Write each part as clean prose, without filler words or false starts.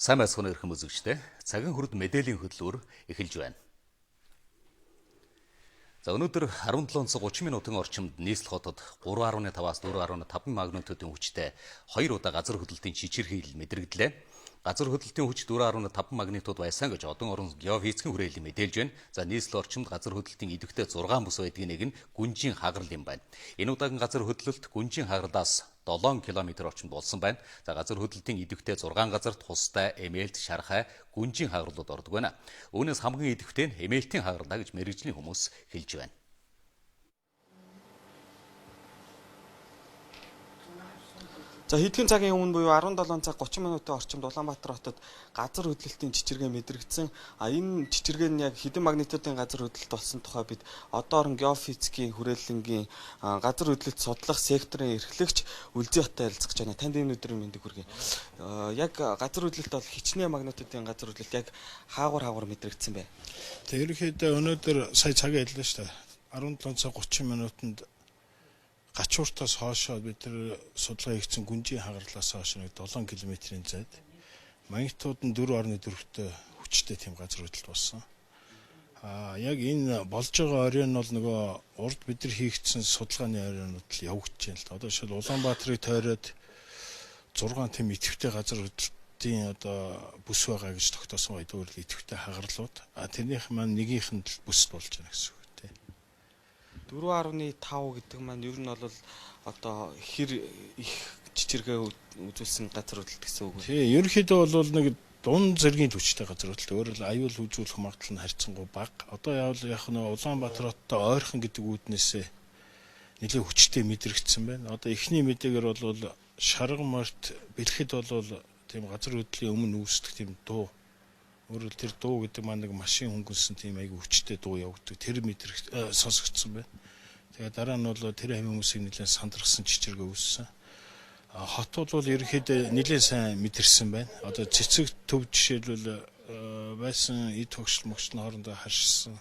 Сайн байцгаана өрхөм үзэгчтэй. Цагийн хүрд мэдээллийн хөтөлбөр эхэлж байна. За өнөөдөр 17:30 минутын орчимд нийслэл хотод 3.5-аас 4.5 магнитудын хүчтэй 2 удаа газар хөдлөлтийн чичирхийлэл мэдрэгдлээ. Газар хөдлөлтийн хүч 4.5 магнитуд байсан гэж одон орон геофизикийн хүрээлэн мэдээлж байна. За нийслэл орчимд газар хөдлөлтийн идэвхтэй 6 бүс байдгийн нэг нь гүнжийн хагарал юм байна. Энэ удаагийн газар хөдлөлт гүнжийн хагаралаас 7 км орчимд болсон байна. За газар хөдлөлтийн идэвхтэй 6 газарт хустай, эмээлт, шархай, гүнжийн хагаралууд ордог байна. Үүнээс хамгийн идэвхтэй нь эмээлтийн хагаралаа гэж мэргэжлийн хүмүүс хэлж байна. За хэдхэн цагийн өмнө буюу 17 цаг 30 минутын орчимд Улаанбаатар хотод газар хөдлөлтийн чичиргээ мэдрэгдсэн. Энэ чичиргээ нь яг хэдэн магнитудын газар хөдлөлт болсон тухай бид одоо орон геофизикийн хүрээлэнгийн газар хөдлөлт судлах секторын эрхлэгч Үлзий хоттой ярилцах гэж байна. Танд энэ өдрийн мэндийг хүргэе. Яг газар хөдлөлт бол хичнээн магнитудын газар хөдлөлт яг хаагур мэдрэгдсэн бай. Тэг ерөнхийдөө өнөөдөр сая цагийн хэллээ шүү дээ. 17 цаг 30 минутанд Гачууртаас хоошоо бид нар судалгаа хийгдсэн гүнжийн хагаралаас хойш нэг 7 км-ийн зайд магнитуд нь 4.4-тэй хүчтэй тийм газар хөдлөлт болсон. Яг энэ болж байгаа оройн бол нөгөө урд бид нар хийгдсэн судалгааны оройнууд л явагдаж байна л да. Одоо шил Улаанбаатарыг тойроод 6 тийм идэвхтэй газар хөдлөлтийн одоо бүс байгаа гэж тогтоосон байдаг л идэвхтэй хагаралууд. Тэрнийх маань нэгийнх нь бүс болж байна гэсэн үг. 4.5 гэдэг маань ер нь бол одоо хэр их чичиргээ үзүүлсэн газар хөдлөлт гэсэн үг. Тий, ерөнхийдөө бол нэг дунд зэргийн түвштэй газар хөдлөлт. Өөрөөр аюул үзүүлэх магадлал нь харьцангуй бага. Одоо яг нь Улаанбаатар хоттой ойрхон гэдэг үүднээсээ нэлээд хүчтэй мэдрэгдсэн байна. Одоо эхний мэдээгээр бол Шаргамарт бэлэхэд бол тийм газар хөдлөлийн өмнө үүсдэг тийм дуу. Өөрөөр тэр дуу гэдэг маань нэг машин хөнгөлсөн тийм айгүй хүчтэй дуу явагддаг. Тэр сонсогдсон байна. Тэгээд дараа нь бол тэр хэм хүмүүсийг нэлээд сандрахсан чичиргээ үүссэн. Хотууд бол ерөнхийдөө нэлээд сайн мэдэрсэн байна. Одоо цэцэг төв жишээлбэл байсан эд хогшил могчны хоорондоо харшсан.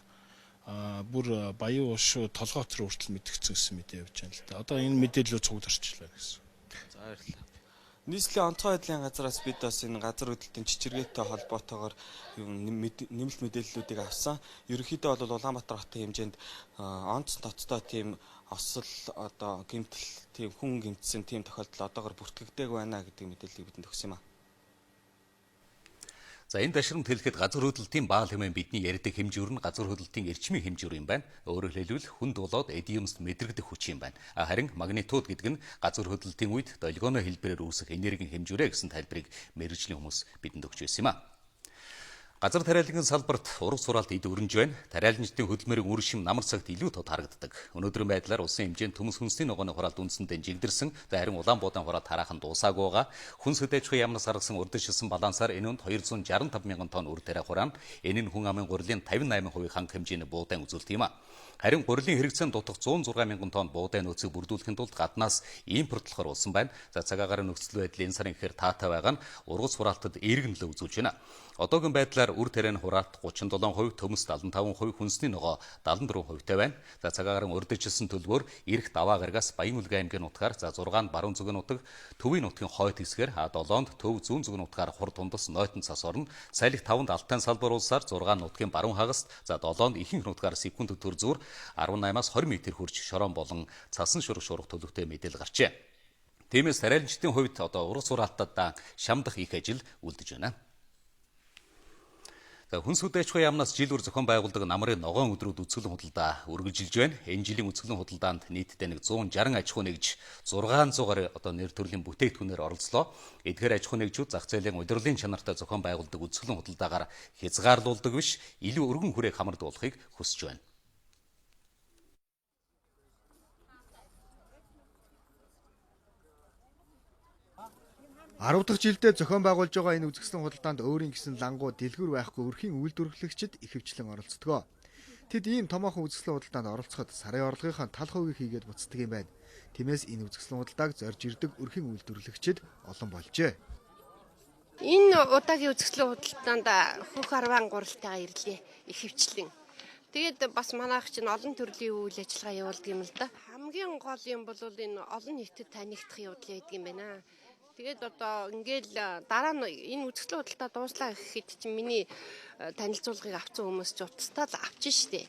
Бүр баян уушуу толгоотор хүртэл мэдгдсэн гэсэн мэдээ явж байна л да. Одоо энэ мэдээлэл цугдарч байна гэсэн. За баярлалаа. Нийслэлийн онцгой байдлын газараас бид бас энэ газар хөдлөлтийн чичиргээтэй холбоотойгоор нэмэлт мэдээллүүдийг авсан. Ерөнхийдөө бол Улаанбаатар хотын хэмжээнд онц ноцтой тийм осол одоо гэмтэл тийм хүн гэмтсэн тийм тохиолдол одоогор бүртгэгдээг байна гэдэг мэдээллийг бидэнд өгсөн юм а. За энэ ташрамд хэлэхэд газар хөдлөлтийн баал хэмээн бидний ярьдаг хэмжүүр нь газар хөдлөлтийн эрчмийн хэмжүүр юм байна. Өөрөөр хэлбэл хүнд болоод эдиумс мэдрэгдэх хүч юм байна. Харин магнитуд гэдэг нь газар хөдлөлтийн үед долгионы хэлбэрээр үүсэх энергийн хэмжүүрээ гэсэн тайлбарыг мэргэжлийн хүмүүс бидэнд өгч байсан юм а. Газар тариалангийн салбарт ураг сураалт эд өрнж байна. Тариаланчдын хөдөлмөрийн үр шим намар цагт илүү тод харагддаг. Өнөөдрийн байдлаар улсын хэмжээнд төмс хүнсний ногооны хураалт үндсэндээ жигдэрсэн. Харин улаан буудын хураалт хараахан дуусаагүй байгаа. Хүнс хөдөө аж ахуйн яамнаас гаргасан урдчилсан балансаар энэ онд 265 мянган тонн үр тариа хураана. Энэ нь хүн амын гурилын 58% ханга хэмжээний буудаан үзүүлэлт юм а. Харин гурилын хэрэгцээнд дутах 106 мянган тонн буудаан нөөцийг бүрдүүлэхийн тулд гаднаас импортлохоор болсон байна. За цаг агаарын нөхцөл байдал энэ сарын ихээр таатай байгаа нь ургац хураалтад эерэг нөлөө үзүүлж байна. Одоогийн байдлаар үр тарианы хураалт 37%, төмс 75%, хүнсний ногоо 74%-тай байна. За цаг агаарын урдчилсан төлбөр Ирэх Даваа гарагаас Баян Улгийн аймгийн нутгаар, за 6-нд баруун зүгийн нутаг, Төвийн нутгийн хойд хэсгээр, 7-нд Төв зүүн зүгийн нутгаар Хур тундас Нойтон цас орно. Сайлх 5-нд Алтай салбар улсаар 6 нутгийн баруун хагаст, за 7-нд ихэнх нутгаар секунд төр зүүр 18-аас 20 м хүрч шорон болон цасан шурах төлөвтэй мэдээлэл гарчээ. Тиймээс тариаланчдын хувьд одоо ургац хураалтад шамдах их ажил үлдэж байна. Хүнс хөдөө аж ахуйн яамнаас жил бүр зохион байгуулдаг намрын ногоон өдрүүд үзэсгэлэн худалдаа үргэлжилж байна. Энэ жилийн үзэсгэлэн худалдаанд нийтдээ 160 аж ахуй нэгж 600-аар одоо нэр төрлийн бүтээгдэхүүнээр оролцлоо. Эдгээр аж ахуй нэгжүүд зах зээлийн удирдлын чанартай зохион байгуулдаг үзэсгэлэн худалдаагаар хязгаарлуулдаг биш, илүү өргөн хүрээг хамардуулахыг хүсэж байна. Арав дахь жилдээ зохион байгуулж байгаа энэ үзэсгэлэн худалдаанд өөрийн гэсэн лангуу дэлгүр байхгүй өрхийн үйлдвэрлэгчид ихэвчлэн оролцдог. Тэд ийм томоохон үзэсгэлэн худалдаанд оролцоход сарын орлогынхаа тал хувийг хийгээд буцдаг юм байна. Тиймээс энэ үзэсгэлэн худалдааг зорж ирдэг өрхийн үйлдвэрлэгчид олон болжээ. Энэ удаагийн үзэсгэлэн худалдаанд хөх арван гуралтайгаа ирлээ ихэвчлэн. Тэгээд бас манайх чинь олон төрлийн үйл ажиллагаа явуулдаг юм л да. Хамгийн гол юм бол энэ олон нийтэд танигдах явдал байдаг юм байна. Тэгээд одоо ингээл дараа нь энэ үзэсгэлэн худалдаа дууслаа гэхэд чинь миний танилцуулгыг авсан хүмүүс ч утастай л авчин штэ.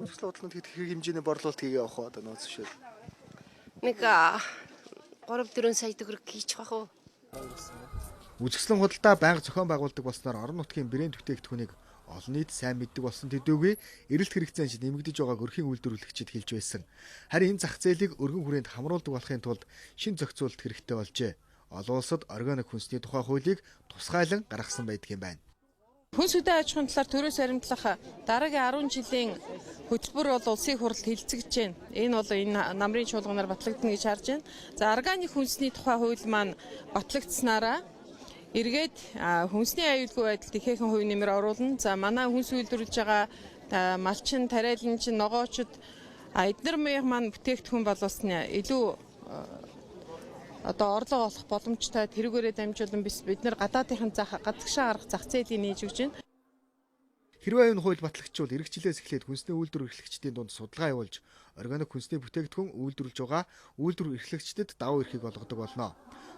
Үзэсгэлэн худалдаанд хэд хэрэг хэмжээний борлуулалт хийгээ явах вэ одоо нөөц шил. Нэг 3-4 сая төгрөг хийчих واخ уу. Үзэсгэлэн худалдаа байнга зохион байгуулдаг болсноор орон нутгийн брэнд бүтээгдэхүүнийг олон нийт сайн мэддэг болсон төдийгүй эрэлт хэрэгцээнд нэмэгдэж байгааг өрхийн үйлдвэрлэгчид хэлж байсан. Харин энэ зах зээлийг өргөн хүрээнд хамруулдаг болохын тулд шин зохицуулалт хэрэгтэй болжээ. Олон улсад органик хүнсний тухай хуулийг тусгайлан гаргасан байдаг юм байна. Хүнс хөдөө аж ахуйн талаар төрөөс баримтлах дараагийн 10 жилийн хөтөлбөр бол улсын хурлд хэлцэж байна. Энэ бол энэ намрын чуулганаар батлагдана гэж харж байна. За органик хүнсний тухай хууль маань батлагдсанараа эргээд хүнсний аюулгүй байдалд ихээхэн хувь нэмэр оруулна. За манай хүнс үйлдвэрлэж байгаа малчин, тариаланчин, ногоочд эдгээр маань бүтээгдэхүүн боловсны илүү одоо орлого олох боломжтой тэрүүгээрээ дамжуулан бид нар гадаадынхан гадагшаа гарах зах зээлийн нээж өгч байна. Хэрвээ энэ хууль батлагдчихвал эргэжлээс эхлээд хүнсний үйлдвэр эрхлэгчдийн дунд судалгаа явуулж органик хүнсний бүтээгдэхүүн үйлдвэрлэж байгаа үйлдвэр эрхлэгчдэд давуу эрхийг олгодог болно.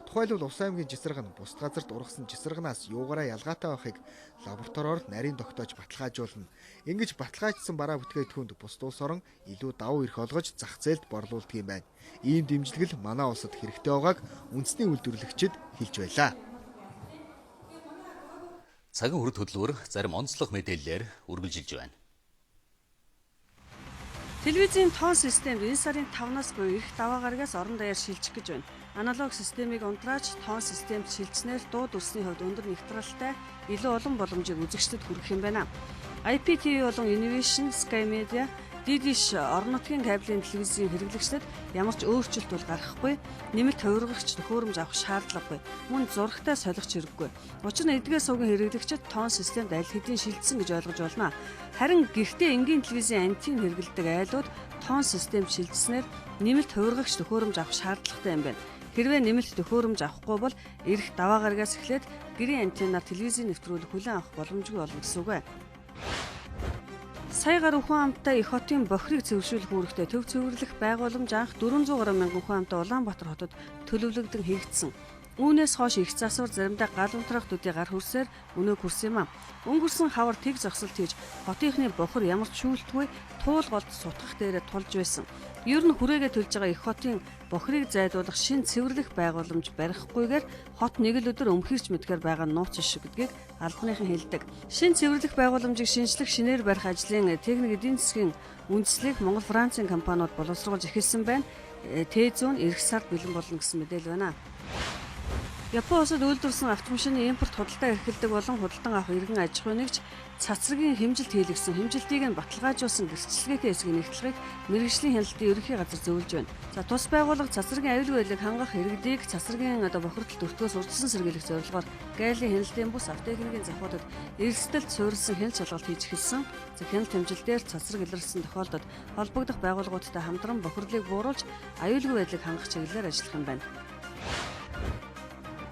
Тухайлбал Увс аймгийн жисраг нь бусад газарт ургасан жисрагнаас юугаараа ялгаатай байхыг лабораториор нарийн тогтоож баталгаажуулна. Ингэж баталгаажсан бараа бүтээгдэхүүнд бусад улс орон илүү давуу эрх олгож зах зээлд борлуулдаг юм байна. Ийм дэмжлэгэл манай улсад хэрэгтэй байгааг үндэсний үйлдвэрлэгчид хэлж байлаа. Цагийн хүрд хөдөлгөөр зарим онцлог мэдээллээр үргэлжилж байна. Телевизийн тоон системд энэ сарын 5-наас буюу эрх даваа гарагаас орон даяар шилжих гэж байна. Аналог системийг унтрааж тоон системд шилжснээр дууд өрсний хувьд өндөр нэгтралтай илүү олон боломжийг үзэгчдэд хүргэх юм байна. IPTV болон Univision, Sky Media, Didish орон нутгийн кабелийн телевизийн хэрэглэгчдэд ямар ч өөрчлөлт бол гарахгүй, нэмэлт хувиргагч төхөөрөмж авах шаардлагагүй, мөн зурагтай солих хэрэггүй. Учир нь эдгээр сувгийн хэрэглэгчид тоон системд аль хэдийн шилжсэн гэж ойлгож байна. Харин гэртээ энгийн телевизийн антенн хэрэглэдэг айлууд тоон системд шилжснээр нэмэлт хувиргагч төхөөрөмж авах шаардлагатай юм байна. Хэрвээ нэмэлт төхөөрөмж авахгүй бол эрх даваа гарагаас эхлээд гэрийн антеннаар телевизийн нэвтрүүлэг хүлээн авах боломжгүй болно гэсэн үг. Сая гаруй хүн амттай их хотын бохирыг цэвэршүүлэх үүрэгтээ төв цэвэрлэх байгууламж анх 400 гаруй мянган хүн амттай Улаанбаатар хотод төлөвлөгдөн хийгдсэн. Үүнээс хойш их засвар заримдаа гал унтраах төдий гар хүрсээр өнөөг хүрсэн юм а. Өнгөрсөн хавар тэг зогсолт хийж хотынхны бохир ямар ч шүүлтгүй туул голд сутгах дээрээ тулж байсан. Ер нь хүрээгээ төлж байгаа их хотын бохирыг зайдуулах шин цэвэрлэх байгууламж барихгүйгээр хот нэг л өдөр өмхирч мэдгээр байгаа нууц шиг гэдгийг албаныхан хэлдэг. Шин цэвэрлэх байгууламжийг шинжлэх шинээр барих ажлын техник эдийн засгийн үндэслэлийг Монгол Францын компаниуд боловсруулж эхэлсэн байна. T100 эх сард бэлэн болно гэсэн мэдээлэл байна. Япон улсад үйлдвэрсэн автомашины импорт худалдаа эрхэлдэг болон худалдан авах иргэн аж ахуй нэгж цацрагийн хэмжилт хийлгэсэн хэмжилтийг нь баталгаажуулсан гэрчлэгээтэй хэсгийн нэгтлэгийг мэргэжлийн хяналтын ерөнхий газар зөвлөж байна. За тус байгууллага цацрагийн аюулгүй байдлыг хангах иргэдийг цацрагийн бохирдолд өртгөөс урьдчилан сэргийлэх зорилгоор гайлын хяналтын бус автотехникийн завхуудад эрсдэлд суурилсан хяналт шалгалт хийж эхэлсэн. За хяналт хэмжилтээр цацраг илэрсэн тохиолдолд холбогдох байгууллагуудтай хамтран бохирдлыг бууруулж аюулгүй байдлыг хангах чиглэлээр ажиллах юм байна.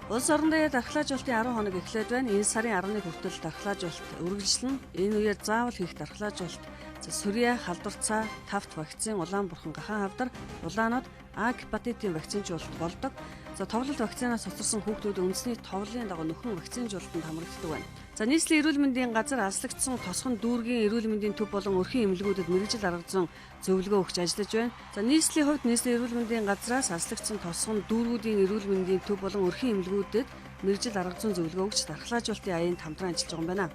Улс орон даяар дархлаажуулалтын 10 хоног эхлээд байна. Энэ сарын 11 хүртэл дархлаажуулалт үргэлжлэнэ. Энэ үеэр заавал хийх дархлаажуулалт Сүрья, халдварцаа, тавт вакцин, Улаанбурхан гахаан хавдар, улаанууд А гепатитын вакцинжуулалт болдог. За тоглолт вакцинаас цуцарсан хүүхдүүд үндэсний товлын дагуу нөхөн вакцинжуулалтанд хамрагддаг байна. За нийслэлийн эрүүл мэндийн газар аслагдсан тосгон дүүргийн эрүүл мэндийн төв болон өрхийн эмнэлгүүдэд мэргэжил арга зүйн зөвлөгөө өгч ажиллаж байна. За нийслэлийн хувьд нийслэлийн эрүүл мэндийн газраас аслагдсан тосгон дүүргүүдийн эрүүл мэндийн төв болон өрхийн эмнэлгүүдэд мэргэжил арга зүйн зөвлөгөө өгч дархлаажуулалтын аянд хамтран ажиллаж байгаа юм байна.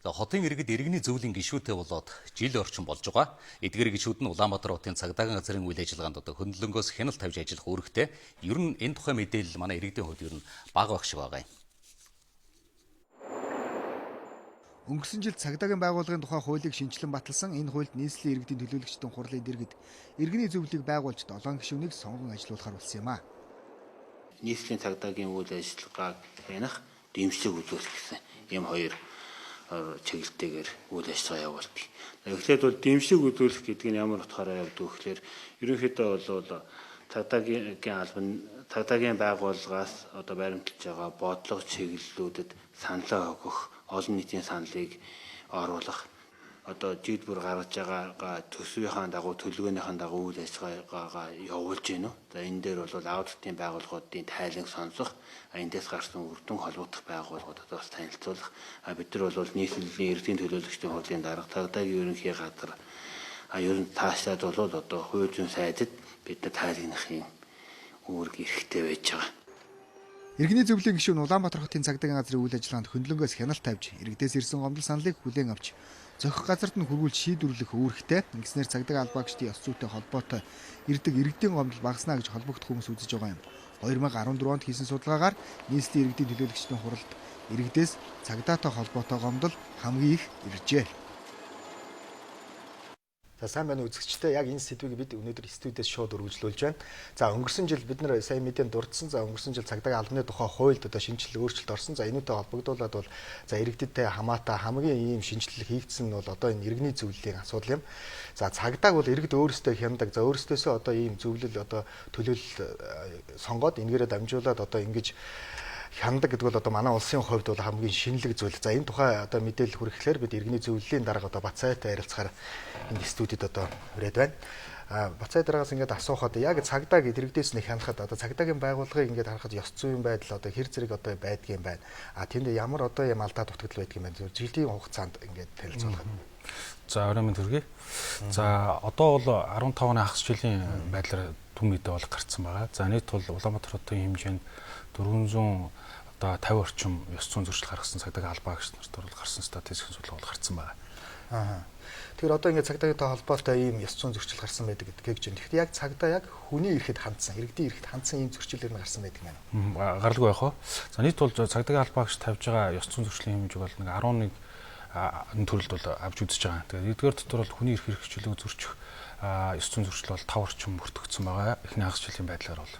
Хотын иргэд иргэний зөвлөлийн гишүүтэй болоод жил орчим болж байгаа. Эдгээр гишүүд нь Улаанбаатар хотын цагдаагийн газрын үйл ажиллагаанд хөндлөнгөөс хяналт тавьж ажиллах үүрэгтэй. Ер нь энэ тухай мэдээлэл манай иргэдийн хувьд ер нь бага байх шиг байгаа юм. Өнгөрсөн жил цагдаагийн байгууллагын тухай хуулийг шинжилэн баталсан энэ хуульд нийслэлийн иргэдийн төлөөлөгчдийн хурлын дэргэд иргэний зөвлөлийг байгуулж 7 гишүүнийг сонгон ажилуулахар болсон юм а. Нийслэлийн цагдаагийн үйл ажиллагааг хянах, дэмжлэг үзүүлэх гэсэн ийм хоёр чиглэлтэйгээр үйл ажиллагаа явуулдаг. Эхлээд бол дэмжлэг үзүүлэх гэдэг нь ямар утгаараа явдаг вэ гэхээр ерөнхийдөө бол Цагдаагийн байгууллагаас одоо баримталж байгаа бодлого чиглэлүүдэд саналаа өгөх, олон нийтийн саналыг оруулах, одоо жид бүр гаргаж байгаа төсвийнхаа дагуу төлөвлөгөөнийхаа дагуу үйл ажиллагаагаа явуулж гинэ. За энэ дээр бол аудитын байгууллагуудын тайланг сонсох, эндээс гарсан үр дүн холбогдох байгууллагуудад бас танилцуулах. Бид нар бол нийслэлийн иргэдийн төлөөлөгчдийн хурлын дарга цагдаагийн ерөнхий газар ер нь таашаад бол одоо хувь зүйн сайдад бид нар тайлгнахын үүрэг эрэхтэй байж байгаа. Иргэний зөвлөлийн гишүүн Улаанбаатар хотын цагдаагийн газрын үйл ажиллагаанд хөндлөнгөөс хяналт тавьж, иргэдээс ирсэн гомдол саналыг хүлээн авч, зохих газарт нь хүргүүлж шийдвэрлэх үүрэгтэй. Ингэснээр цагдаагийн албаагчдын ёс зүйтэй холбоотой иргэдийн гомдол багаснаа гэж холбогдох хүмүүс үзэж байгаа юм. 2014 онд хийсэн судалгаагаар нийслэлийн иргэдийн төлөөлөгчдийн хуралд иргэдээс цагдаатай холбоотой гомдол хамгийн их иржээ. За сайн байна үзэгчдээ, яг энэ сэдвийг бид өнөөдөр студиэс шууд өргөжлүүлж байна. За өнгөрсөн жил бид нар сайн мэдээнд дурдсан. За өнгөрсөн жил цагдаагийн албаны тухай хуульд одоо шинжилэл өөрчлөлт орсон. За энүүтэй холбогдуулаад бол за иргэдэдтэй хамаатай хамгийн ийм шинжилэл хийгдсэн нь бол одоо энэ иргэний зөвлөлийн асуудал юм. За цагдааг бол иргэд өөрсдөө хяндаг. За өөрсдөөсөө одоо ийм зөвлөл одоо төлөөлөл сонгоод энэгээрээ дамжуулаад одоо ингэж хяндаг гэдэг бол одоо манай улсын хувьд бол хамгийн шинэлэг зүйл. За энэ тухай одоо мэдээлэл хүрэхлээр бид иргэний зөвлөлийн дарга одоо Бацайтай ярилцахаар энэ студид одоо хүрээд байна. Бацай дараагаас ингээд асуухад яг цагдаа гэдэг иргэдээс нэг хянахад одоо цагдаагийн байгууллагыг ингээд харахад ёс зүйн байдал одоо хэр зэрэг одоо байдгийм байна. Тэнд ямар одоо юм алдаа дутагдал байдгийм байна. Жилийн хугацаанд ингээд танилцуулах. За орой минь төргий. За одоо бол 15 оны хагас жилийн байдлаар түн мэдээ бол гарцсан байгаа. За нийт бол Улаанбаатар хотын хэмжээнд 400 одоо 50 орчим ёс зүйн зөрчил гаргасан цагдаагийн албаагч нарт бол гарсан статистикийн судалгаа бол гарцсан байгаа. Тэгэхээр одоо ингээд цагдаагтай холбоотой ийм ёс зүйн зөрчил гарсан байдаг гэдгийг гэж байна. Тэгэхээр яг цагдаа яг хүний ирэхэд хандсан, иргэдийн ирэхэд хандсан ийм зөрчилээр нь гарсан байдаг юм байна. Гаралгүй байх уу? За нийт бол цагдаагийн албаагч тавьж байгаа ёс зүйн зөрчлийн хэмжээг бол нэг 11 төрөлд бол авч үзэж байгаа. Тэгээд эдгээр дотор бол хүний эрх хэрэгчлийг зөрчих ёс зүйн зөрчил бол 5 орчим бүртгэгдсэн байгаа. Эхний хагас жилийн байдлаар бол.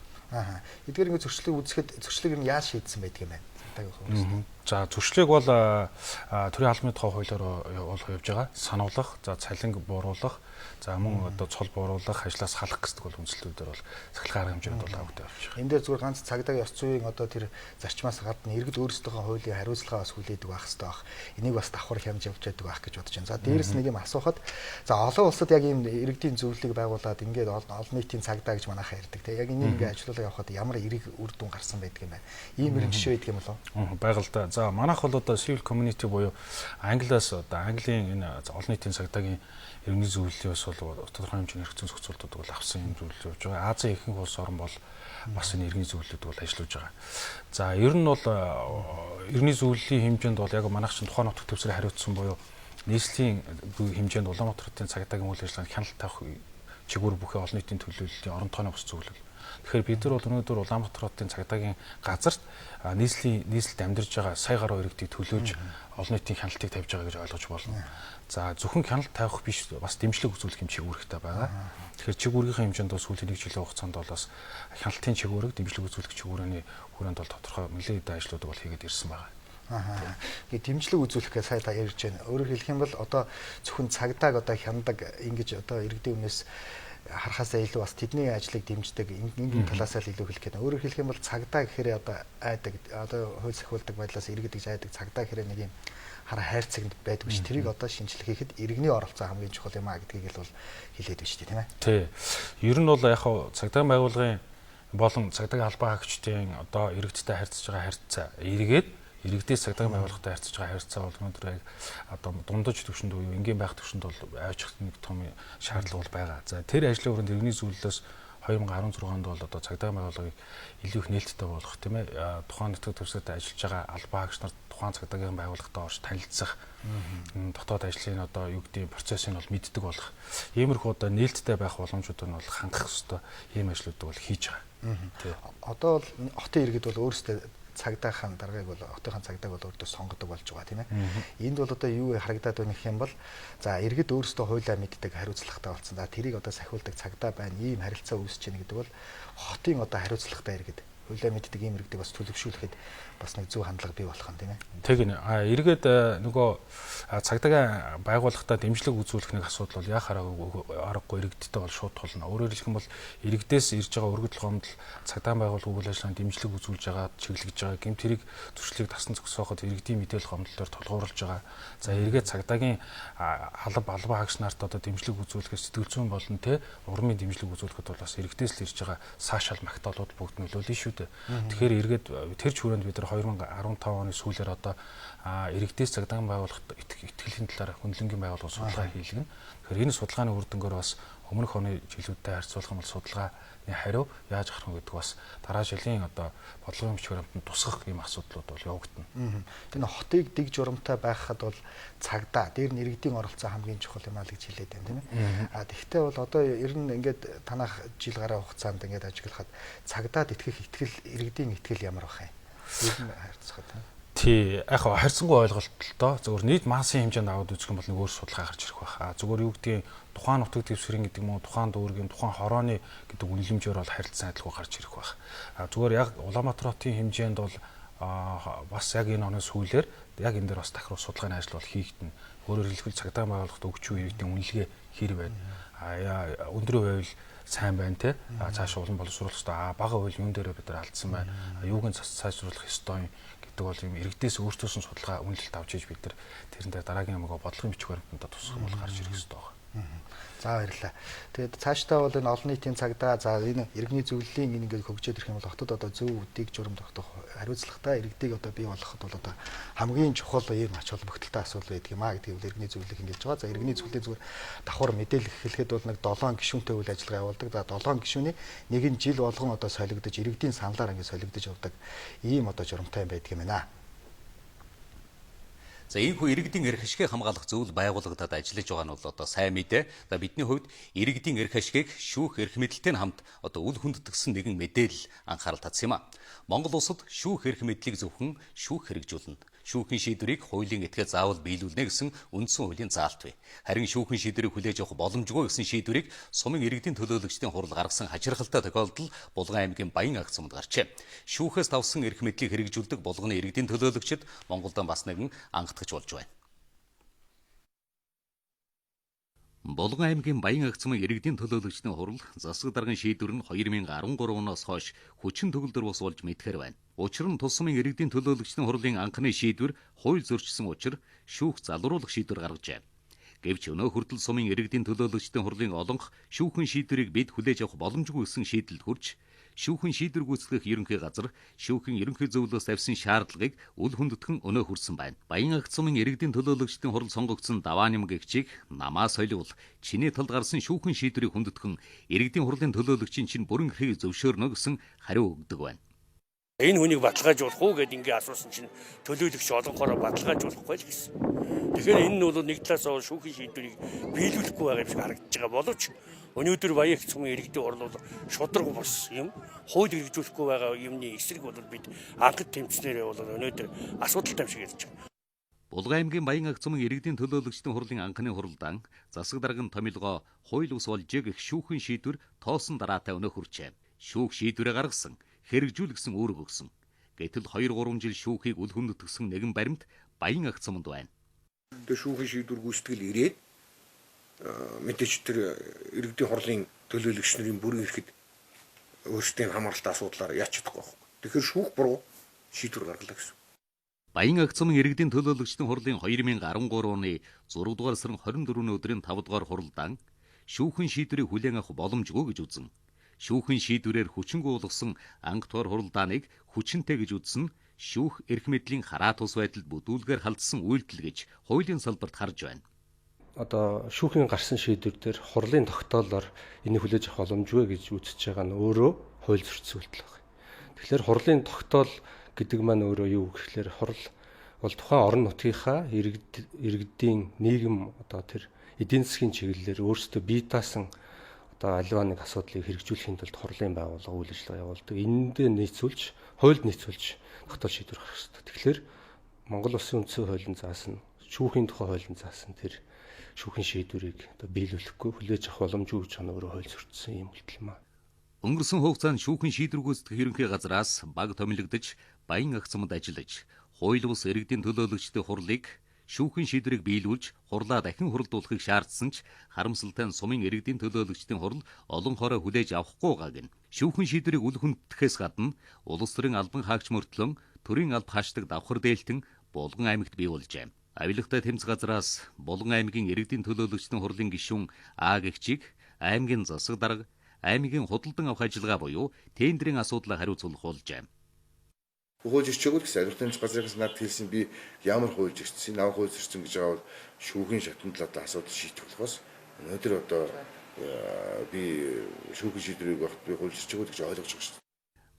Эдгээр ингээд зөрчлийг үзэхэд зөрчлийг нь яаж шийдсэн байдаг юм байна? За зөрчлийг бол төрийн албаны тухай хуулиар явуулах явж байгаа. Сануулгах, за цалинг бууруулах, за мөн одоо цол бууруулах, ажлаас халах гэдэг бол үндслүүдээр бол сахилгаан арга хэмжээнд бол авдаг явж байгаа. Энд дээр зүгээр ганц цагдаагийн ёс зүйн одоо тэр зарчмаас гадна иргэд өөрсдийнхөө хуулийн хариуцлагаа бас хүлээдэг байх хэрэгтэй байх. Энийг бас давхар хямж явж байдаг байх гэж бодож байна. За дээрэс нэг юм асуухад за олон улсад яг ийм иргэдийн зөвлөлийг байгуулад ингээд олон нийтийн цагдаа гэж манайхаа ярьдаг. Тэг яг энийг ингээд ажилуулга явахад ямар эрэг үр дүн гарсан байдаг юм байна. Ийм эрэг жишээ байдаг юм болов? Байгаль та. За манайх бол одоо civil community буюу Англиас одоо Английн энэ олон нийтийн цагдаагийн иргэний зөвлөлөөс бол тодорхой хэмжээний хэрэгцээ зохицуултууд бол авсан юм зөвлөл явж байгаа. Азийн ихэнх улс орн бол бас энэ иргэний зөвлөлүүд бол ажиллаж байгаа. За ер нь бол иргэний зөвлөлийн хэмжээнд бол яг манайх чинь тухайн нутаг төвсрээ хариуцсан буюу нийслэлийн хэмжээнд Улаанбаатар хотын цагдаагийн үйл ажиллагаанд хяналт тавих чиглэл бүхий олон нийтийн төлөөллийн орон тооны бус зөвлөл. Тэгэхээр бид нар бол өнөөдөр Улаанбаатар хотын цагдаагийн газарт нийслэлд амьдарч байгаа сая гаруй иргэдийг төлөөж олон нийтийн хяналтыг тавьж байгаа гэж ойлгож болно. За зөвхөн хяналт тавих биш бас дэмжлэг үзүүлэх юм чигүүрэгтэй байгаа. Тэгэхээр чигүүргийн хэмжээнд бол сүүлийн 1 жилийн хугацаанд бол бас хяналтын чигүүрэг, дэмжлэг үзүүлэх чигүүрийн хүрээнд бол тодорхой нэлээд ажлууд бол хийгээд ирсэн байгаа. Ингээд дэмжлэг үзүүлэх гэж сая та ярьж байна. Өөрөөр хэлэх юм бол одоо зөвхөн цагдааг одоо хяндаг ингэж одоо иргэдийн өмнөөс харахаасаа илүү бас тэдний ажлыг дэмждэг энгийн талаас нь илүү хэлэх гэдэг. Өөрөөр хэлэх юм бол цагдаа гэхээр одоо айдаг одоо хууль сахиулдаг байдлаас иргэд гэж айдаг цагдаа гэхээр нэг юм хараа хайрцагт байдаг биш. Тэрийг одоо шинжилгээ хийхэд иргэний оролцоо хамгийн чухал юм а гэдгийг л бол хэлээд байна шүү дээ, тийм ээ. Тий. Ер нь бол яг хаа цагдаагийн байгууллагын болон цагдаагийн албаагчдын одоо иргэдтэй харьцаж байгаа харьцаа иргэдээс цагдаагийн байгууллагатай харьцаж байгаа харьцаа бол өнөөдөр яг одоо дундаж түвшинд буюу энгийн байх түвшинд бол авчих нэг том шаардлага бол байгаа. За тэр ажлын хүрээнд иргэний зөвлөлөөс 2016 онд бол одоо цагдаагийн байгууллагыг илүү их нээлттэй болгох тийм ээ. Тухайн нутаг төвсгөд ажиллаж байгаа албаагч нар тухайн цагдаагийн байгууллагатай орж танилцах, дотоод ажлын одоо юу гэдэг процессыг бол мэддэг болох. Иймэрхүү одоо нээлттэй байх боломжууд нь бол хангах ёстой ийм ажлуудыг бол хийж байгаа. Одоо бол хотын иргэд бол өөрсдөө цагдаахан даргаыг бол хотынхаа цагдааг бол өөртөө сонгодог болж байгаа тийм ээ. Энд бол одоо юу харагдаад байна гэх юм бол за иргэд өөрсдөө хуулиа мэддэг хариуцлагатай болсон. За тэрийг одоо сахиулдаг цагдаа байна. Ийм харилцаа үүсэж байна гэдэг бол хотын одоо хариуцлагатай иргэд хуулиа мэддэг ийм иргэдэг бас төлөвшүүлэхэд бас нэг зөв хандлага бий болох юм тийм ээ. Тэг нэ. Иргэд нөгөө цагдаагийн байгууллагатаа дэмжлэг үзүүлэх нэг асуудал бол яхаараа аргагүй иргэдтэй бол шууд тулна. Өөрөөр хэлэх юм бол иргэдээс ирж байгаа өргөдөл гомдол цагдаагийн байгууллага үйл ажиллагаанд дэмжлэг үзүүлж байгаа, чиглэж байгаа, гэмт хэрэг зөрчлийг тассан зогсооход иргэдийн мэдээлэл гомдлоор тулгуурлаж байгаа. За эргээд цагдаагийн албаа хагас нарт одоо дэмжлэг үзүүлэхээс сэтгэл зүйн болон урмын дэмжлэг үзүүлэхэд бол бас иргэдээс л ирж байгаа саашаал магтаалууд бүгд нөлөөлнө шүү дээ. Тэгэхээр эргээд тэр хүрээнд бид нар 2015 оны сүүлээр одоо иргэдээс цагдаагийн байгууллагад итгэлийн талаар хөндлөнгийн байгууллага судалгаа хийлгэнэ. Тэгэхээр энэ судалгааны үр дүнгээр бас өмнөх оны жилүүдтэй харьцуулах юм бол судалгааны хариу яаж гарах вэ гэдэг бас дараа жилийн одоо бодлогын бичиг баримтанд тусгах юм асуудлууд бол явагдана. Энэ хотыг дэг журамтай байхад бол цагдаа дээр нь иргэдийн оролцоо хамгийн чухал юм аа гэж хэлээд байна тийм ээ. Тэгэхдээ бол одоо ер нь ингээд танах жил гараа хугацаанд ингээд ажиглахад цагдаад итгэх итгэл иргэдийн итгэл ямар байх юм? Ер нь харьцахад Тий, яг харьцангуй ойлголттой зөвхөн нийт массын хэмжээнд аваад үзэх юм бол нэг өөр судалгаа гарч ирэх байх. Зөвхөн юу гэдгийг тухайн нутаг дэвсгэрийн гэдэг юм уу, тухайн дүүргийн, тухайн хорооны гэдэг үнэлэмжээр бол харилцан адилгүй гарч ирэх байх. Зөвхөн яг Улаанбаатар хотын хэмжээнд бол бас яг энэ оны сүүлээр яг энэ дээр бас дахруу судалгааны ажил бол хийгдэнэ. Өөрөөр хэлбэл цагдаагийн байгууллагад өгч буй иргэдийн үнэлгээ хэр байна. Өндөр байвал сайн байна те. Цааш улам боловсруулах ёстой. Бага байвал юун дээр бид нар алдсан байна. Юуг нь сайжруулах ёстой гэдэг бол юм иргэдээс өөртөөс нь судалгаа үнэлэлт авч иж бид нар тэрнээ дараагийн бодлогын бичиг баримтанд тусах юм бол гарч ирэх ёстой байна. За баярлалаа. Тэгээд цаашдаа бол энэ олон нийтийн цагдаа за энэ иргэний зөвлөлийн ингээд хөгжөөд ирэх юм бол хотод одоо зөв үдийг журам тогтоох хариуцлагатай иргэдийг одоо бий болгоход бол одоо хамгийн чухал ийм ач холбогдолтой асуудал байдаг юм а гэдгийг иргэний зөвлөлийг ингэж байгаа. За иргэний зөвлөлийн зүгээр давхар мэдээлэл хэлэхэд бол нэг 7 гишүүнтэй үйл ажиллагаа явуулдаг. За 7 гишүүний нэг нь жил болгон одоо солигдож иргэдийн саналаар ингээд солигдож явдаг ийм одоо журамтай юм байдаг юм байна. За ийхүү иргэдийн эрх ашгийг хамгаалах зөвлөл байгууллагад ажиллаж байгаа нь бол одоо сайн мэдээ. За бидний хувьд иргэдийн эрх ашгийг шүүх эрх мэдэлтэй хамт одоо үл хүндэтгсэн нэгэн мэдээлэл анхаарал татсан юм а. Монгол улсад шүүх эрх мэдлийг зөвхөн шүүх хэрэгжүүлнэ. Шүүхийн шийдвэрийг хуулийн этгээд заавал биелүүлнэ гэсэн үндсэн хуулийн заалт бий. Харин шүүхийн шийдвэрийг хүлээж авах боломжгүй гэсэн шийдвэрийг сумын иргэдийн төлөөлөгчдийн хурал гаргасан хачирхалтай тохиолдол Булган аймгийн Баян агц сумд гарчээ. Шүүхээс давсан эрх мэдлийг хэрэгжүүлдэг Булганы иргэдийн төлөөлөгчд Монголд бас нэгэн ангатгч болж байна. Булган аймгийн Баян агц сумын иргэдийн төлөөлөгчдийн хурал засаг даргын шийдвэр нь 2013 оноос хойш хүчин төгөлдөр бус болж мэдхээр байна. Учир нь тус сумын иргэдийн төлөөлөгчдийн хурлын анхны шийдвэр хууль зөрчсөн учраас шүүх залруулах шийдвэр гаргажээ. Гэвч өнөө хүртэл сумын иргэдийн төлөөлөгчдийн хурлын олонх шүүхэн шийдвэрийг бид хүлээж авах боломжгүй гэсэн шийдэлд хүрч шүүхэн шийдвэр гүйцэтгэх ерөнхий газар шүүхэн ерөнхий зөвлөлөөс тавьсан шаардлагыг үл хүндэтгэн өнөө хүрсэн байна. Баян агц сумын иргэдийн төлөөлөгчдийн хурал сонгогдсон Давааним гэгчийг намаа солиул чиний талд гарсан шүүхэн шийдвэрийг хүндэтгэн иргэдийн хурлын төлөөлөгчийн чинь бүрэн эрхийг зөвшөөрнө гэсэн хариу өгдөг байна. Энэ хүнийг баталгаажуулах уу гэдээ ингээ асуусан чинь төлөөлөгч олонхороо баталгаажуулахгүй л гэсэн. Тэгэхээр энэ нь бол нэг талаас нь шүүхийн шийдвэрийг биелүүлэхгүй байгаа юм шиг харагдаж байгаа боловч өнөөдөр Баян агц сумын иргэдийн хурал бол шудраг бус юм. Хууль хэрэгжүүлэхгүй байгаа юмны эсрэг бол бид анхад тэмцснээрээ бол өнөөдөр асуудалтай юм шиг ярьж байгаа. Булган аймгийн Баян агц сумын иргэдийн төлөөлөгчдийн хурлын анхны хуралдаан засаг даргын томилгоо хууль ус болжээ гэх шүүхэн шийдвэр тоосон дараатай өнөө хүрчээ. Шүүх шийдвэрээ гаргасан хэрэгжүүлгсэн үүрэг өгсөн. Гэтэл 2-3 жил шүүхийг үл хүндэтгэсэн нэгэн баримт Баян агц сумд байна. Тэр шүүхийн шийдвэр гүйцэтгэл ирээд мэдээж тэр иргэдийн хурлын төлөөлөгч нарын бүрэн эрхэд өөрсдийн хамааралтай асуудлаар яач чадахгүй байна. Тэгэхээр шүүх буруу шийдвэр гаргалаа гэсэн. Баян агц сумын иргэдийн төлөөлөгчдийн хурлын 2013 оны 6 дугаар сарын 24-ний өдрийн 5 дугаар хуралдаан шүүхэн шийдвэрийг хүлээн авах боломжгүй гэж үзэн. Шүүхэн шийдвэрээр хүчингүй болгосон анги тугаар хуралдааныг хүчинтэй гэж үзсэн шүүх эрх мэдлийн хараа тус байдалд бүдүүлгээр халдсан үйлдэл гэж хуулийн салбарт харж байна. Одоо шүүхийн гарсан шийдвэр дээр хурлын тогтоолоор энийг хүлээж авах боломжгүй гэж үзэж байгаа нь өөрөө хууль зөрчсөн үйлдэл байна. Тэгэхээр хурлын тогтоол гэдэг маань өөрөө юу гэхээр хурал бол тухайн орон нутгийнхаа иргэдийн нийгэм одоо тэр эдийн засгийн чиглэлээр өөрсдөө бие даасан одоо аливаа нэг асуудлыг хэрэгжүүлэхийн тулд хурлын байгууллага үйл ажиллагаа явуулдаг. Энэндээ нийцүүлж, хуульд нийцүүлж тогтоол шийдвэр гаргах хэрэгтэй. Тэгэхээр Монгол Улсын үндсэн хуулийн заасан, шүүхийн тухай хуулийн заасан тэр шүүхийн шийдвэрийг одоо биелүүлэхгүй хүлээж авах боломжгүй гэж өөрөө хууль зөрчсөн юм үйлдэл юм аа. Өнгөрсөн хугацаанд шүүхэн шийдвэр гүйцэтгэх ерөнхий газраас баг томилогдож Баян агц сумд ажиллаж, хууль бус иргэдийн төлөөлөгчдийн хурлыг шүүхэн шийдвэрийг биелүүлж хурлаа дахин хуралдуулахыг шаардсан ч харамсалтай нь сумын иргэдийн төлөөлөгчдийн хурал олон хороо хүлээж авахгүй байгааг нь шүүхэн шийдвэрийг үл хүндэтгэхээс гадна улс төрийн албан хаагч мөртлөн төрийн алба хаашдаг давхар дээлтэн Булган аймагт бий болжээ. Авилгатай тэмцэх газраас Булган аймгийн иргэдийн төлөөлөгчдийн хурлын гишүүн А гэгчийг аймгийн засаг дарга аймгийн худалдан авах ажиллагаа буюу тендерийн асуудлаа хариуцуулах болжээ. Хууль зөрчигөөд гэсэн авилгатай газраас надад хэлсэн би ямар хууль зөрчсөн, нав хууль зөрчсөн гэж байгаа бол шүүхийн шатнд л одоо асуудал шийдэх болохоос өнөөдөр одоо би шүүхийн шийдвэрийг багт би хууль зөрчигөөд гэж ойлгож байгаа шүү дээ.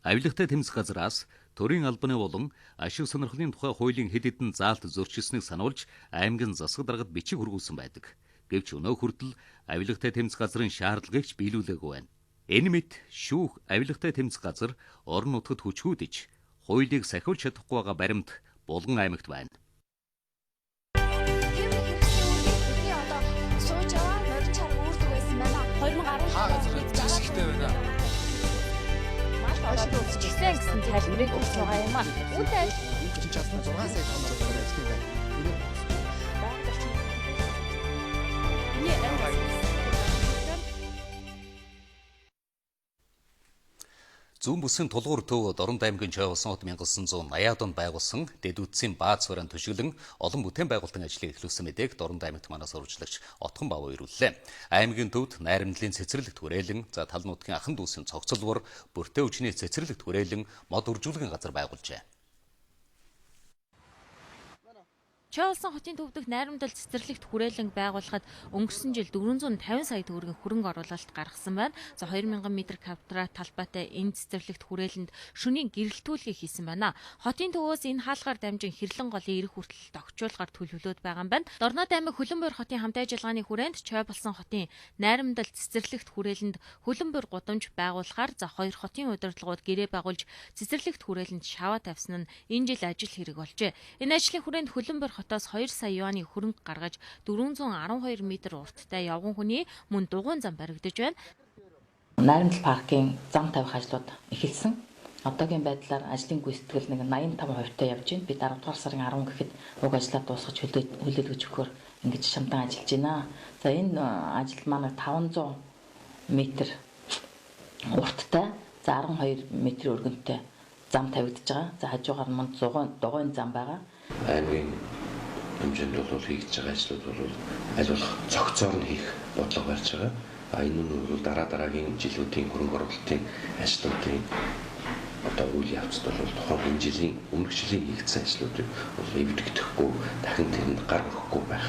Авилгатай тэмцэх газраас төрийн албаны болон ашиг сонирхлын тухай хуулийн хэд хэдэн заалт зөрчилснийг сануулж аймгийн засаг даргад бичиг хүргүүлсэн байдаг. Гэвч өнөө хүртэл авилгатай тэмцэх газрын шаардлагыг ч биелүүлээгүй байна. Энэ мэт шүүх авилгатай тэмцэх газар орон нутгад хүчгүүдэж хуулийг сахиулж чадахгүй байгаа баримт Булган аймагт байна. Гэсэн тайлбарыг өгч байгаа юм аа. Үүнтэй 6 сая тонн ажлын байна. Зүүн бүсийн тулгуур төв Дорнод аймгийн Чойволсон хот 1980-ад онд байгуулсан дэд үтсийн бааз бараан төшөглөн олон бүтээн байгуулалтын ажлыг эхлүүлсэн мэдээг Дорнод аймагт манаас урьдчилагч Отхон Баав ирүүллээ. Аймгийн төвд найрамдлын цэцэрлэгт хүрээлэн тал нутгийн ахан дүүсийн цогцолбор бүртээ хүчний цэцэрлэгт хүрээлэн мод үржүүлгийн газар байгуулжээ. Чойволсон хотын төвдөх найрамдал цэцэрлэгт хүрээлэн байгуулахад өнгөрсөн жил 450 сая төгрөгийн хөрөнгө оруулалт гаргасан байна. За 2000 м2 талбайтай энэ цэцэрлэгт хүрээлэнд шөнийн гэрэлтүүлгийг хийсэн байна. Хотын төвөөс энэ хаалгаар дамжин хэрлэн голын ирэх хүртэл тогтчуулгаар төлөвлөд байгаа юм байна. Дорнод аймаг Хөлбөмбөр хотын хамт ажиллагааны хүрээнд Чойволсон хотын найрамдал цэцэрлэгт хүрээлэнд Хөлбөмбөр гудамж байгуулахаар за 2 хотын удирдлагууд гэрээ байгуулж цэцэрлэгт хүрээлэнд шаваа тавьсан нь энэ жил ажил хэрэг болжээ. Энэ ажлын хүрээнд Хөлбөмбөр хотоос 2 сая юаны хөрөнгө гаргаж 412 м урттай явган хүний мөн дугуйн зам баригдаж байна. Найрамдал паркийн зам тавих ажлууд эхэлсэн. Одоогийн байдлаар ажлын гүйцэтгэл нэг 85%-тай явж байна. Бид 10 дугаар сарын 10 гэхэд уг ажлаа дуусгаж хүлээлгэж өгөхөөр ингэж шамдан ажиллаж байна. За энэ ажил манай 500 м урттай, за 12 м өргөнтэй зам тавигдаж байгаа. За хажуугаар мөн дугуйн зам байгаа. Аймгийн хэмжээнд бол хийж байгаа ажлууд бол аль болох цогцоор нь хийх бодлого барьж байгаа. Энэ нь бол дараагийн жилүүдийн хөрөнгө оруулалтын ажлуудын одоо үйл явцд бол тухайн энэ жилийн өмнөх жилийн хийгдсэн ажлуудыг бол эвдэгдэхгүй дахин тэрэнд гар хүрэхгүй байх.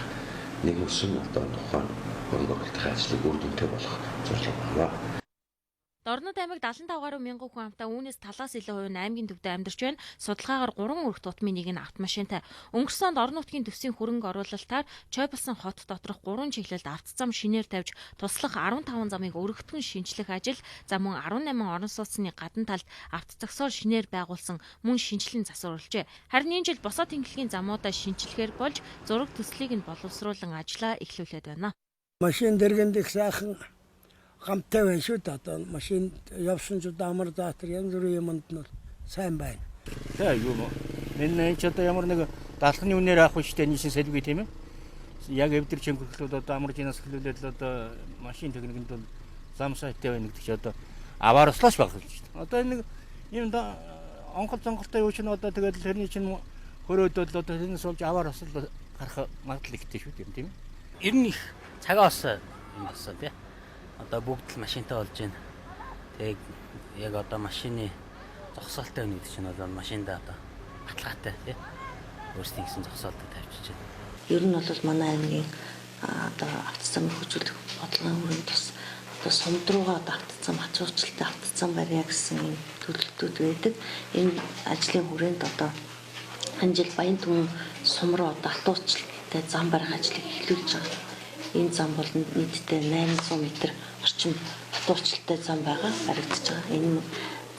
Нэг үсэн одоо тухайн хөрөнгө оруулалтын ажлыг үр дүнтэй болгох зорилго байна. Дорнод аймаг 75 гаруй мянган хүн амтаа үүнээс талаас илүү хувь нь аймгийн төвдө амьдарч байна. Судалгаагаар 3 өрх тутмын нэг нь автомашинтай. Өнгөрсөн Дорнод нутгийн төсвийн хөрөнгө оруулалтаар Чойволсон хот доторх 3 чиглэлд автозам шинээр тавьж туслах 15 замыг өргөтгөн шинжлэх ажил, за мөн 18 орон сууцны гадна талд автозагсоор шинээр байгуулсан мөн шинжилэн засварлжээ. Харин энэ жил босоо тэнхлэгийн замуудаа шинжилгээр болж зураг төслийг нь боловсруулан ажиллаа эхлүүлээд байна. Машин дэргэнд их сайхан гамтай байна шүү дээ. Одоо машин явсан ч одоо амар заатар янз бүрийн юмд нь сайн байна. За юу энэ ч одоо ямар нэг даалганы үнээр авах штэ нийсэн сэлгүй тийм ээ. Яг эвдэрч хөнгөлөлөд одоо амаржинаас хөлөөлөл одоо машин техникэнд бол зам сайтай байна гэдэг чи одоо аваар ослооч байх л шүү дээ. Одоо нэг юм да онгол зонголтой юу ч н одоо тэгээд тэрний чинь хөрөөд бол одоо тэрнээс болж аваар осол гарах магадлал ихтэй шүү дээ тийм ээ. Ер нь их цагаас юм болсон тийм. Одоо бүгд л машинтай болж байна. Тэг яг одоо машины зогсоолтой байна гэдэг чинь бол машинда одоо баталгаатай тийм өөрсдийн гэсэн зогсоолтой тавьчихж байна. Ер нь бол манай аймгийн одоо автозам хөгжүүлэх бодлогын хүрээнд бас одоо сумд руугаа одоо автозам хацуурчлалтай автозам барья гэсэн юм төлөвлөлтүүд байдаг. Энэ ажлын хүрээнд одоо энэ жил Баян түмэн сум руу одоо хатуурчлалтай зам барих ажлыг эхлүүлж байгаа. Энэ зам бол нийтдээ 800 м орчим хатуурчлалтай зам баригдаж байгаа. Энэ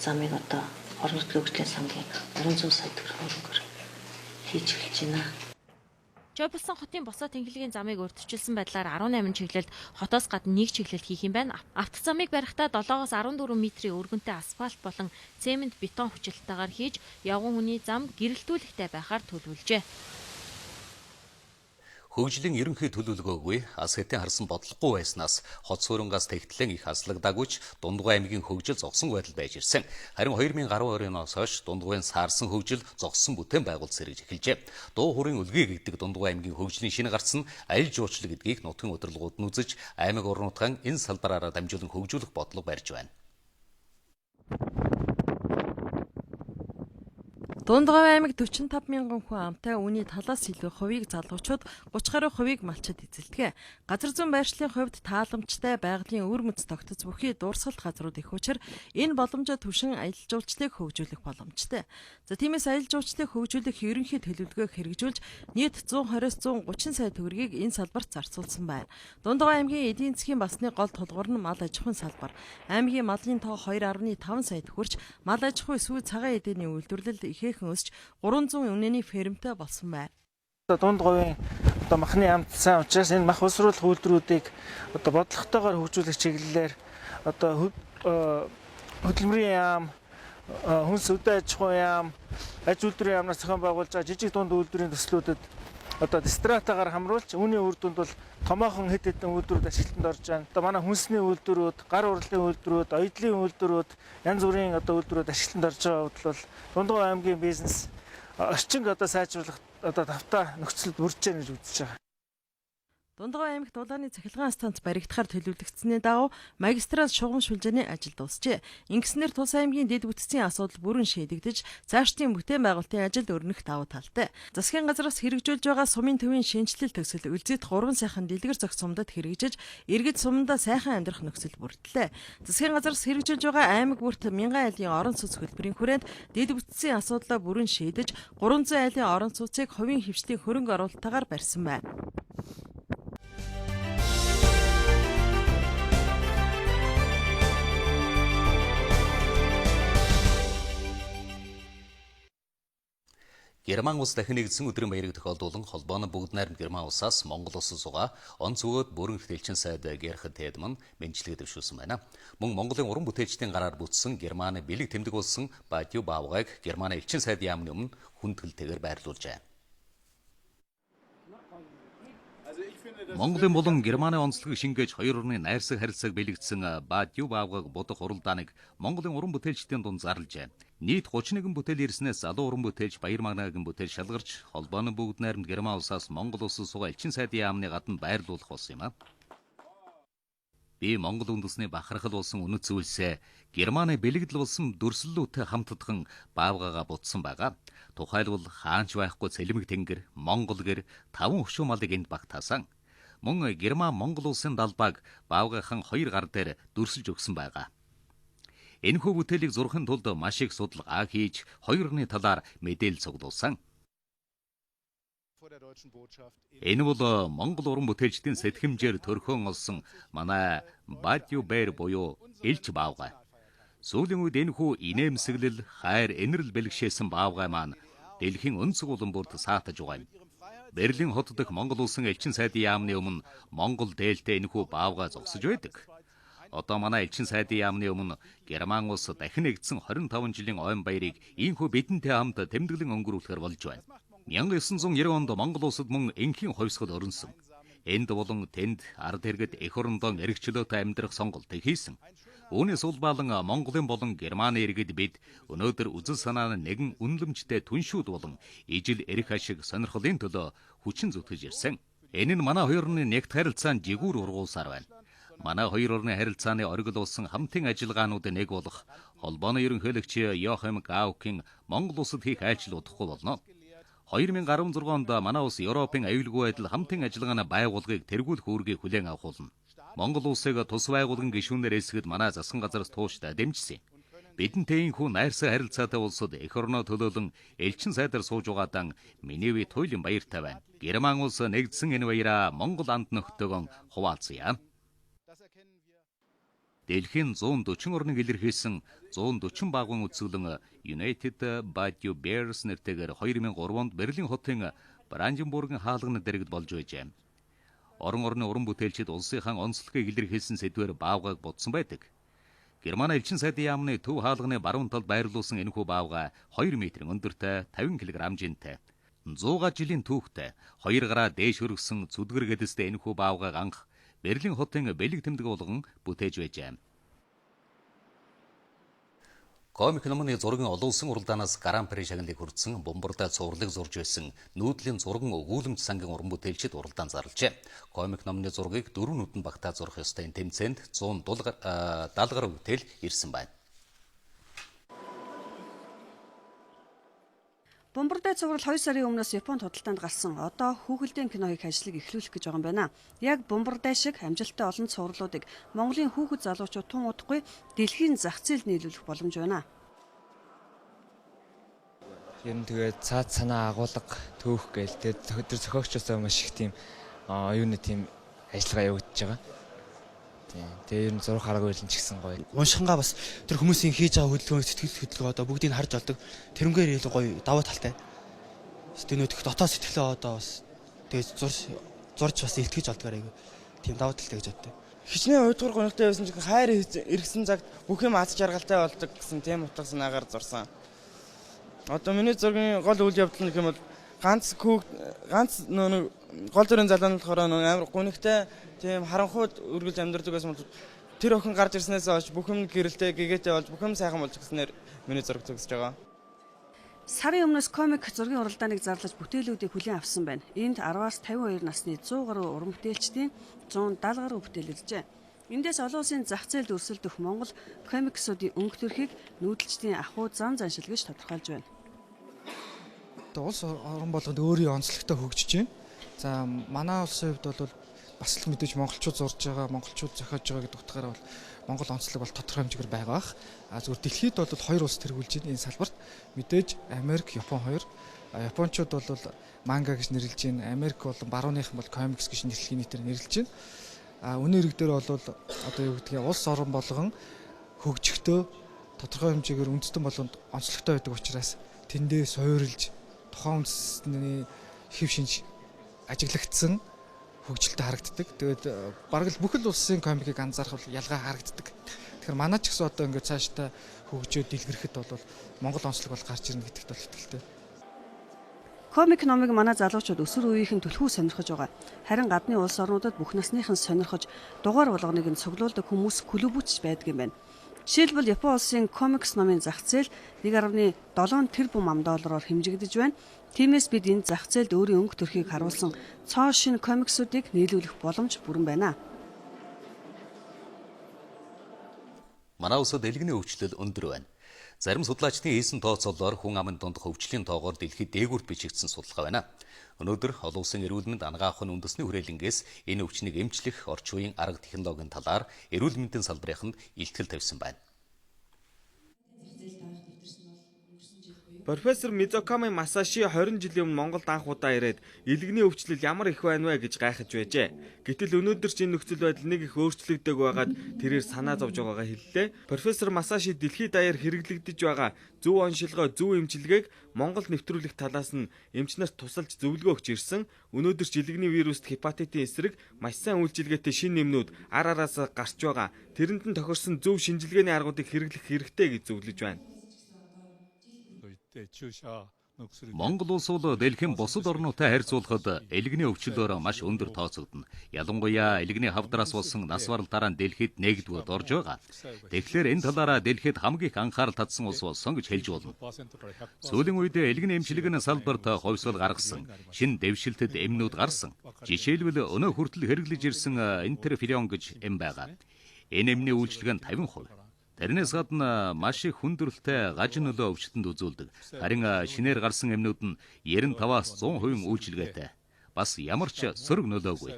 замыг одоо орон нутгийн хөгжлийн сангийн 300 сая төгрөгөөр хийж эхэлж байна. Чойволсон хотын босоо тэнхлэгийн замыг урьдчилсан байдлаар 18 чиглэлд хотоос гадна нэг чиглэлд хийх юм байна. Автозамыг барихдаа 7-аас 14 м өргөнтэй асфальт болон цемент бетон хүчилттэйгээр хийж, явган хүний зам гэрэлтүүлэхтэй байхаар төлөвлөжээ. Дорнод аймаг 75 гаруй мянган хүн амтаа үүнээс талаас илүү хувь нь аймгийн төвдө амьдарч байна. Судалгаагаар 3 өрх тутмын нэг нь автомашинтай. Өнгөрсөн Дорнод нутгийн төсвийн хөрөнгө оруулалтаар Чойволсон хот доторх 3 чиглэлд автозам шинээр тавьж туслах 15 замыг өргөтгөн шинжилэх ажил, за мөн 18 орон сууцны гадна талд автозагсаар шинээр байгуулсан мөн шинжилэн засварлжээ. Харин энэ жил босоо тэнхлэгийн замыг урьдчилсан байдлаар автозамыг барихдаа 7-аас 14 м өргөнтэй асфальт болон цемент бетон хүчилттэйгээр хийж, явган хүний зам гэрэлтүүлэхтэй байхаар төлөвлөжээ. Хөгжлийн ерөнхий төлөвлөгөөгүй ас хэтийн харсан бодлогогүй байснаас хот суурангаас тэгтлэн их аслагдаагүйч Дундгой аймгийн хөгжил зогсон байдал байж ирсэн. Харин 2012 оноос хойш Дундгойн саарсан хөгжил зогсон бүтээн байгуулалт сэргэж эхэлжээ. Дуу хүрийн үлгий гэдэг Дундгой аймгийн хөгжлийн шинэ гарц нь аялал жуулчлал гэдгийг нутгийн удирдлагууд нь үзэж аймаг орон нутгаан энэ салбараараа дамжуулан хөгжүүлэх бодлого барьж байна. Дундгой аймаг 45 мянган хүн амтай, үүний талаас илүү хувийг залуучууд 30 гаруй хувийг малчид эзэлдэг. Газар зүйн байршлын хувьд тааламжтай байгалийн үр мэц тогтц бүхий дурсгалт газрууд их учраас энэ боломжоо түвшин аялал жуулчлалыг хөгжүүлэх боломжтой. За тиймээс аялал жуулчлалыг хөгжүүлэх ерөнхий төлөвлөгөөг хэрэгжүүлж нийт 120-130 сая төгрөгийг энэ салбарт зарцуулсан байна. Дундгой аймгийн эдийн засгийн басны гол тулгуур нь мал аж ахуйн салбар. Аймгийн малын тоо 2.5 саяд хүрч мал аж ахуй сүү цагаан эдийн үйлдвэрлэлд ихээхэн өсч 300 үнэний фермтэй болсон байна. Дундгойн махны амт сайн учраас энэ мах усруулах үйлдвэрүүдийг бодлоготойгоор хөгжүүлэх чиглэлээр хөдөлмөрийн яам, хүнс үдэ аж ахуй яам, аж үйлдвэрийн яамнаас зохион байгуулж байгаа жижиг дунд үйлдвэрийн төслүүдэд дистратагаар хамруулж үүний үр дүнд бол томоохон хэд хэдэн үйлдвэрүүд ашиглалтанд орж байна. Манай хүнсний үйлдвэрүүд, гар урлалын үйлдвэрүүд, оёдлын үйлдвэрүүд, янз бүрийн үйлдвэрүүд ашиглалтанд орж байгаа бол Дундгой аймгийн бизнес орчинг сайжруулах тавтаа нөхцөлд бүрж байна гэж үзэж байгаа. Дундгой аймагт улааны цахилгаан станц баригдахаар төлөвлөгдсөний дагуу магистрал шугам шүлжээний ажил дуусжээ. Ингэснээр тус аймгийн дэд бүтцийн асуудал бүрэн шийдэгдэж, цаашдын бүтээн байгуулалтын ажилд өрнөх давуу талтай. Засгийн газраас хэрэгжүүлж байгаа сумын төвийн шинжилэл төсөл Үлзийд 3 сайхан дэлгэр зохи сумдад хэрэгжиж, иргэд сумдаа сайхан амьдрах нөхцөл бүрдлээ. Засгийн газраас хэрэгжүүлж байгаа аймаг бүрт 1000 айлын орон сууц хөтөлбөрийн хүрээнд дэд бүтцийн асуудлаа бүрэн шийдэж, 300 айлын орон сууцыг хувийн хөвчлийн хөрөнгө оруулалтаар барьсан байна. Герман улс дахин нэгдсэн өдрийн баярыг тохиолдуулан холбооны бүгд найрамд Герман улсаас Монгол улс суугаа онц өгөөд бүрэн хэлтэлчин сайд Герхард Тедман мэндчлэгээ дэвшүүлсэн байна. Мөн Монголын уран бүтээлчдийн гараар бүтсэн Германы бэлэг тэмдэг болсон Бадью Баавгайг Германы элчин сайдын яамны өмнө хүндгэлтэйгээр байрлуулжээ. Монголын болон Германы онцлогийг шингээж хоёр орны найрсаг харилцааг бэлэгдсэн Бадью Баавгайг будах уралдааныг Монголын уран бүтээлчдийн дунд зарлжээ. Нийт 31 бүтээл ирснээс залуу уран бүтээлч Баяр Магнагийн бүтээл шалгарч холбооны бүгд найрамд Герман улсаас Монгол улс суугаа элчин сайдын яамны гадна байрлуулах болсон юм а. Би Монгол үндэсний бахархал болсон үнэт зүйлсээ Германы бэлэгдэл болсон дүрслэлүүтэй хамтдхан Баавгайгаа бутсан байгаа. Тухайлбал хаанч байхгүй цэлмэг тэнгэр, Монгол гэр 5 хөшөө малыг энд багтаасан. Мөн Герман Монгол улсын далбааг Баавгайхан 2 гар дээр дүрсэлж өгсөн байгаа. Энэхүү бүтээлийг зурхын тулд маш их судалгаа хийж хоёр орны талаар мэдээлэл цуглуулсан. Энэ бол Монгол уран бүтээлчдийн сэтгэмжээр төрхөн олсон манай Бадью Баавгай буюу Элч Баавгай. Сүүлийн үед энэхүү инээмсэглэл, хайр, энэрл бэлгшээсэн Баавгай маань дэлхийн өнцөг улан бүрт саатаж байгаа юм. Берлин хот дэх Монгол улсын элчин сайдын яамны өмнө Монгол дээлтэй энэхүү Баавгай зогсож байдаг. Одоо манай элчин сайдын яамны өмнө Герман улс дахин нэгдсэн 25 жилийн ойн баярыг ийхүү бидэнтэй хамт тэмдэглэн өнгөрүүлэхээр болж байна. 1990 онд Монгол улсад мөн энхийн хувьсгал өрнөсөн. Энд болон тэнд ард иргэд эх орондоо эрхчлөөтэй амьдрах сонголт хийсэн. Үүнээс улбаалan Монголын болон Германы иргэд бид өнөөдөр үзэл санаа нь нэгэн үнэлэмжтэй түншүүд болон ижил эрх ашиг сонирхлын төлөө хүчин зүтгэж ирсэн. Энэ нь манай хоёр орны нэгт харилцаанд жигүүр ургуулсаар байна. Манай хоёр орны харилцааны оргил болсон хамтын ажиллагаанууд нэг болох холбооны ерөнхийлөгч Йохим Гаукийн Монгол улсад хийх айлчлал удахгүй болно. 2016 онд манай улс Европын аюулгүй байдал хамтын ажиллагааны байгууллагыг тэргүүлэх үүргийг хүлээн авахулна. Монгол улсыг тус байгууллагын гишүүнээр эсгэд манай засгийн газараас тууштай дэмжсэн. Бидэнтэй энэхүү найрсаг харилцаатай улсад эх орноо төлөөлөн элчин сайдаар сууж байгаадан миний үе туйлын баяртай байна. Герман улс нэгдсэн энэ баяраа Монгол анд нөхдөөн хуваалцъя. Дэлхийн 140 орныг илэрхийлсэн 140 багуун үзүүлэн United Badu Bears нэртэйгээр 2003 онд Берлин хотын Бранденбургийн хаалганы дэргэд болж байжээ. Орон орны уран бүтээлчид улсынхаа онцлогийг илэрхийлсэн сэдвээр Баавгайг бодсон байдаг. Германы элчин сайдын яамны төв хаалганы баруун талд байрлуулсан энэхүү Баавгай 2 метрийн өндөртэй, 50 кг жинтэй. 100 жилийн түүхтэй 2 гараа дээш өргөсөн зүдгэр гэдэстэй энэхүү баавгайг анх Берлин хотын бэлэг тэмдэг болгон бүтээж байжээ. Комик номны зургийн олон улсын уралдаанаас Гран При шагналыг хүртсэн бомбарда цувралыг зурж байсан нүүдлийн зурган өгүүлэмж сангийн уран бүтээлчид уралдаан зарлжээ. Комик номны зургийг 4 нүдэн багтаа зурх ёстой энэ тэмцээнд 170 гаруй бүтээл ирсэн байна. Бомбардай цуврал 2 сарын өмнөөс Японд худалдаанд гарсан. Одоо хүүхэлдэйн кино хийх ажлыг эхлүүлэх гэж байгаа юм байна. Яг бомбардай шиг амжилттай олон цувралуудыг Монголын хүүхэд залуучууд тун удахгүй дэлхийн зах зээлд нийлүүлэх боломж байна. Ер нь тэгээд цаад санаа агуулга төөх гээл тэр зохиогчосоо маш их тийм оюуны тийм ажиллагаа явагдаж байгаа. Тэгээ ер нь зурх арга барил ч гэсэн гоё. Уншихангаа бас тэр хүмүүсийн хийж байгаа хөдөлгөөний сэтгэл хөдлөгөө одоо бүгдийг харж олдог. Тэрнгээр илүү гоё даваа талтай. Стенүүд их дотоод сэтгэлээ одоо бас тэгээ зурж бас илтгэж олдгоор айгүй. Тийм даваа талтай гэж боддог. Хичнээн уйдгар гонхтой байсан чинь хайр иргсэн цагт бүх юм аз жаргалтай болдог гэсэн тийм утга санаагаар зурсан. Одоо миний зургийн гол үйл явдал гэх юм бол ганц гол дүрийн залуу нь болохоор амар гонхтой тийм харанхууд үргэлж амьдардаг байсан бол тэр охин гарч ирснээс хойш бүх юм гэрэлтэй гэгээтэй болж бүх юм сайхан болж гиснээр миний зураг зогсож байгаа. Сарын өмнөөс комик зургийн уралдааныг зарлаж бүтээлүүдийг хүлээн авсан байна. Энд 10-аас 52 насны 100 гаруй уран бүтээлчдийн 170 гаруй бүтээл иржээ. Эндээс олон улсын зах зээлд өрсөлдөх Монгол комиксуудын өнгө төрхийг нүүдэлчдийн ахуй зан заншил гэж тодорхойлж байна. Улс орон болгонд өөрийн онцлогтой хөгжиж байна. За манай улсын хувьд бол бас л мэдээж монголчууд зурж байгаа, монголчууд зохиож байгаа гэдэг утгаараа бол Монгол онцлог бол тодорхой хэмжээгээр байгаа бах. Зүгээр дэлхийд бол 2 улс тэргүүлж байна энэ салбарт. Мэдээж Америк, Япон 2. Япончууд бол манга гэж нэрлэж байна. Америк бол барууныхан бол комикс гэж нэрлэхийн нийтээр нэрлэж байна. Үнэн хэрэг дээр бол одоо юу гэдгийг улс орон болгон хөгжихдээ тодорхой хэмжээгээр үндэстэн болгонд онцлогтой байдаг учраас тэндээ суурилж тухайн үндэстний хэв шинж ажиглагдсан хөгжилтэй харагддаг. Тэгээд бараг л бүх л улсын комикийг анзаарах бол ялгаа харагддаг. Тэгэхээр манай ч гэсэн одоо ингээд цаашдаа хөгжөөд дэлгэрхэд бол Монгол онцлог бол гарч ирнэ гэдэгт бол итгэлтэй. Комик номыг манай залуучууд өсвөр үеийнхэн түлхүү сонирхож байгаа. Харин гадны улс орнуудад бүх насныхан сонирхож дугаар болгоныг нь цуглуулдаг хүмүүс клубүүч байдаг юм байна. Жишээлбэл Япон улсын комикс номын зах зээл 1.7 тэрбум $. Хэмжигдэж байна. Тиймээс бид энэ зах зээлд өөрийн өнгө төрхийг харуулсан цоо шин комиксуудыг нийлүүлэх боломж бүрэн байна. Манай улсад элгэний өвчлөл өндөр байна. Зарим судлаачдын хийсэн тооцоолоор хүн амын дундх өвчлийн тоогоор дэлхийд дээгүүрт бичигдсэн судалгаа байна. Өнөөдөр олон улсын эрүүл мэнд ангаах ухааны үндэсний хүрээлэнгээс энэ өвчнийг эмчлэх орчин үеийн арга технологийн талаар эрүүл мэндийн салбарынханд илтгэл тавьсан байна. Профессор Мизуками Масаши 20 жилийн өмнө Монголд анх удаа ирээд элгэний өвчлөл ямар их байна вэ гэж гайхаж байжээ. Гэтэл өнөөдөр ч энэ нөхцөл байдал нэг их өөрчлөгдөг байгаад тэрээр санаа зовж байгаагаа хэллээ. Профессор Масаши дэлхийд даяар хэрэглэгдэж байгаа зөв оншилгоо, зөв эмчилгээг Монгол нэвтрүүлэх талаас нь эмч нарт тусалж зөвлөгөө өгч ирсэн. Өнөөдөр ч элгэний вируст хепатитын эсрэг маш сайн үйлчилгээтэй шинэ нэмнүүд ар араас гарч байгаа. Тэрэнд нь тохирсон зөв шинжилгээний аргуудыг хэрэглэх хэрэгтэй гэж зөвлөж байна. Монгол улс бол дэлхийн бусад орнуудтай харьцуулахад элгэний өвчлөөр маш өндөр тооцогдно. Ялангуяа элгэний хавдраас болсон нас баралтаараа дэлхийд нэгдүгээр орж байгаа. Тэгэхээр энэ талаараа дэлхийд хамгийн их анхаарал татсан улс болсон гэж хэлж болно. Сүүлийн үед элгэний эмчилгээний салбарт хувьсгал гаргасан, шинэ дэвшилтэд эмнүүд гарсан. Жишээлбэл өнөө хүртэл хэрэглэж ирсэн интерферион гэж эм байгаа. Энэ эмний үйлчилгээ нь 50%. Тэрнээс гадна маш их хүндрэлтэй гаж нөлөө өвчтөнд үзүүлдэг. Харин шинээр гарсан эмнүүд нь 95-аас 100% үйлчилгээтэй. Бас ямар ч сөрөг нөлөөгүй.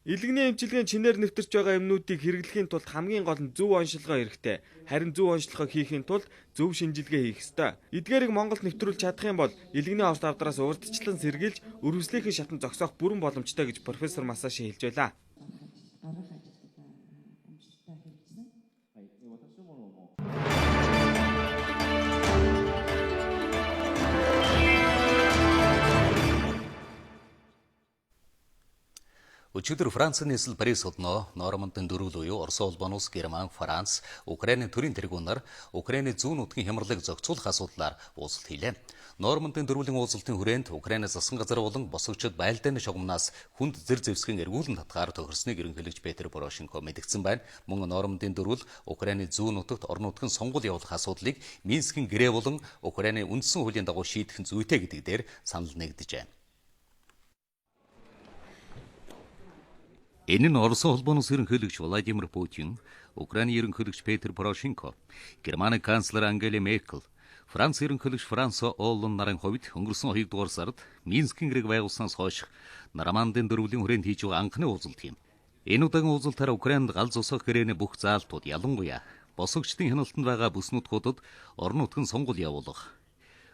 Элгэний эмчилгээний чинээр нэвтэрч байгаа эмнүүдийг хэрэглэхийн тулд хамгийн гол нь зөв оншилгоо хэрэгтэй. Харин зөв оншилгоо хийхийн тулд зөв шинжилгээ хийх ёстой. Эдгээрийг Монголд нэвтрүүлж чадах юм бол элгэний орт авдраас урдчлан сэргийлж өрөвслийнхэн шатан зогсоох бүрэн боломжтой гэж профессор Масаши хэлж байлаа. Өчигдөр Францын нийслэл Парис хотноо Нормандын дөрвөл буюу Орос улбанус, Герман, Франц, Украинын төрийн тэргүүнээр Украины зүүн нутгийн хямралыг зохицуулах асуудлаар уулзалт хийлээ. Нормандын дөрвөлийн уулзалтын хүрээнд Украины засгийн газар болон босгогчид байлдааны шугамнаас хүнд зэр зэвсгийн эргүүлэн татгаар тохирсныг ерөнхийлөгч Петр Порошенко мэдгдсэн байна. Мөн Нормандын дөрвөл Украины зүүн нутагт орон нутгийн сонгуул явуулах асуудлыг Минскийн гэрээ болон Украины үндсэн хуулийн дагуу шийдэх нь зүйтэй гэдэг дээр санал нэгдэжээ. Энэ нь Орос улбанус ерөнхийлөгч Владимир Путин, Украины ерөнхийлөгч Петр Порошенко, Германы канцлер Ангела Меркель, Франц ерөнхийлөгч Франсуа Олланд нарын хувьд өнгөрсөн 2 дугаар сард Минскийн гэрээг байгуулснаас хойш Нормандын дөрвөлийн хүрээнд хийж байгаа анхны уулзалт юм. Энэ удаагийн уулзалтаар Украинд гал зогсоох гэрээний бүх заалтууд ялангуяа босгогчдын хяналтанд байгаа бүс нутгуудад орон нутгийн сонгуул явуулах,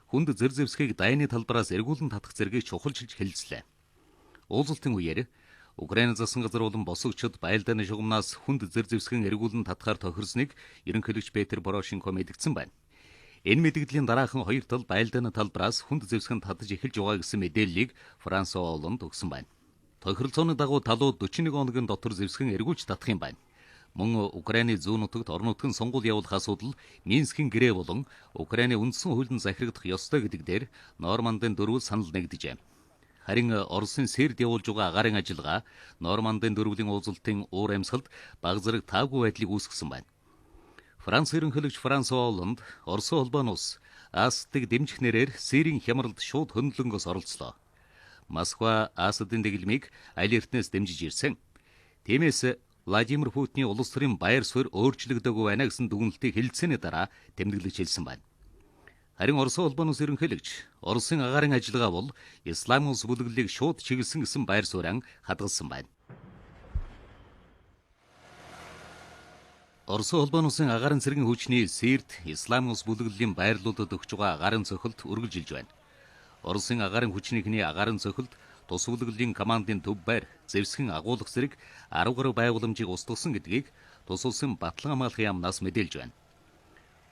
хүнд зэр зэвсгийг дайны талбараас эргүүлэн татах зэргийг чухалчилж хэлэлцлээ. Уулзалтын үеэр Украины засгийн газар болон босгогчид байлдааны шугамнаас хүнд зэр зэвсгийн эргүүлэн татахаар тохирсныг ерөнхийлөгч Петр Порошенко мэдгдсэн байна. Энэ мэдгдлийн дараахан 2 тал байлдааны талбараас хүнд зэвсгэн татаж эхэлж байгаа гэсэн мэдээллийг Франсуа Олланд өгсөн байна. Тохиролцооны дагуу талууд 41 хоногийн дотор зэвсгэн эргүүлж татах юм байна. Мөн Украины зүүн нутагт орон нутгийн сонгуул явуулах асуудал Минскийн гэрээ болон Украины үндсэн хуулинд захирагдах ёстой гэдэг дээр Нормандын дөрвөл санал нэгдэжээ. Харин Оросын Сэрд явуулж байгаа агаарын ажиллагаа Нормандын дөрвөлийн уулзалтын уур амьсгалд баг зэрэг таагүй байдлыг үүсгэсэн байна. Франц ерөнхийлөгч Франсуа Олланд Орос улбанус Асадыг дэмжих нэрээр Сирийн хямралд шууд хөндлөнгөөс оролцлоо. Москва Асадын дэглэмийг аль эртнээс дэмжиж ирсэн. Тиймээс Владимир Путиний улс төрийн байр суурь өөрчлөгдөөгүй байна гэсэн дүгнэлтийг хэлэлцээний дараа тэмдэглэж хэлсэн байна. Харин Орос улбанус ерөнхийлөгч Оросын агаарын ажиллагаа бол Исламын улс бүлэглэлийг шууд чиглэсэн гэсэн байр суурьан хадгалсан байна. Орос улбанусын агаарын цэргийн хүчний Сирд Исламын улс бүлэглэлийн байрлуудад өгч байгаа агаарын цохилт үргэлжилж байна. Оросын агаарын хүчнийхний агаарын цохилт тус бүлэглэлийн командын төв байр, зэвсгэн агуулгах зэрэг 10 гаруй байгууламжийг устгасан гэдгийг тус улсын батлан хамгаалах яамнаас мэдээлж байна.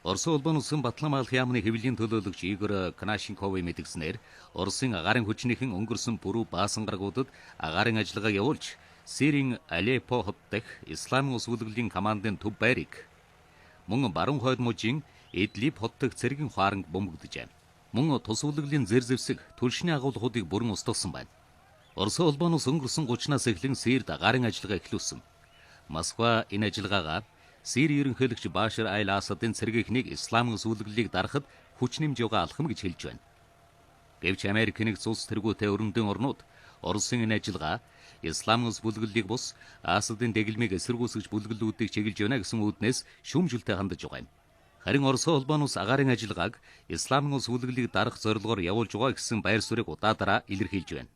Орос улбанусын батлан хамгаалах яамны хэвлэлийн төлөөлөгч Игорь Конашенковын мэдгснээр Оросын агаарын хүчнийхэн өнгөрсөн пүрэв баасан гарагуудад агаарын ажиллагаа явуулж Сирийн Алеппо хот дэх Исламын улс бүлэглэлийн командын төв байрыг мөн баруун хойд мужийн Идлиб хот дэх цэргийн хуаранг бөмбөгдөжээ. Мөн тус бүлэглэлийн зэр зэвсэг түлшний агуулгуудыг бүрэн устгасан байна. Орос улбанус өнгөрсөн 30-наас эхлэн Сирд агаарын ажиллагаа эхлүүлсэн. Москва энэ ажиллагаагаа Сирийн ерөнхийлөгч Башар аль-Асадын цэргийнхнийг Исламын улс бүлэглэлийг дарахад хүч нэмж байгаа алхам гэж хэлж байна. Гэвч Америк нэгдсэн улс тэргүүтэй өрөндөн орнууд Оросын энэ ажиллагаа Исламын улс бүлэглэлийг бус Асадын дэглэмийг эсэргүүцгэж бүлэглэлүүдийг чиглэж байна гэсэн үүднээс шүүмжлэлтэй хандаж байгаа юм. Харин Орос улбанус агаарын ажиллагааг Исламын улс бүлэглэлийг дарах зорилгоор явуулж байгаа гэсэн байр суурийг удаадараа илэрхийлж байна.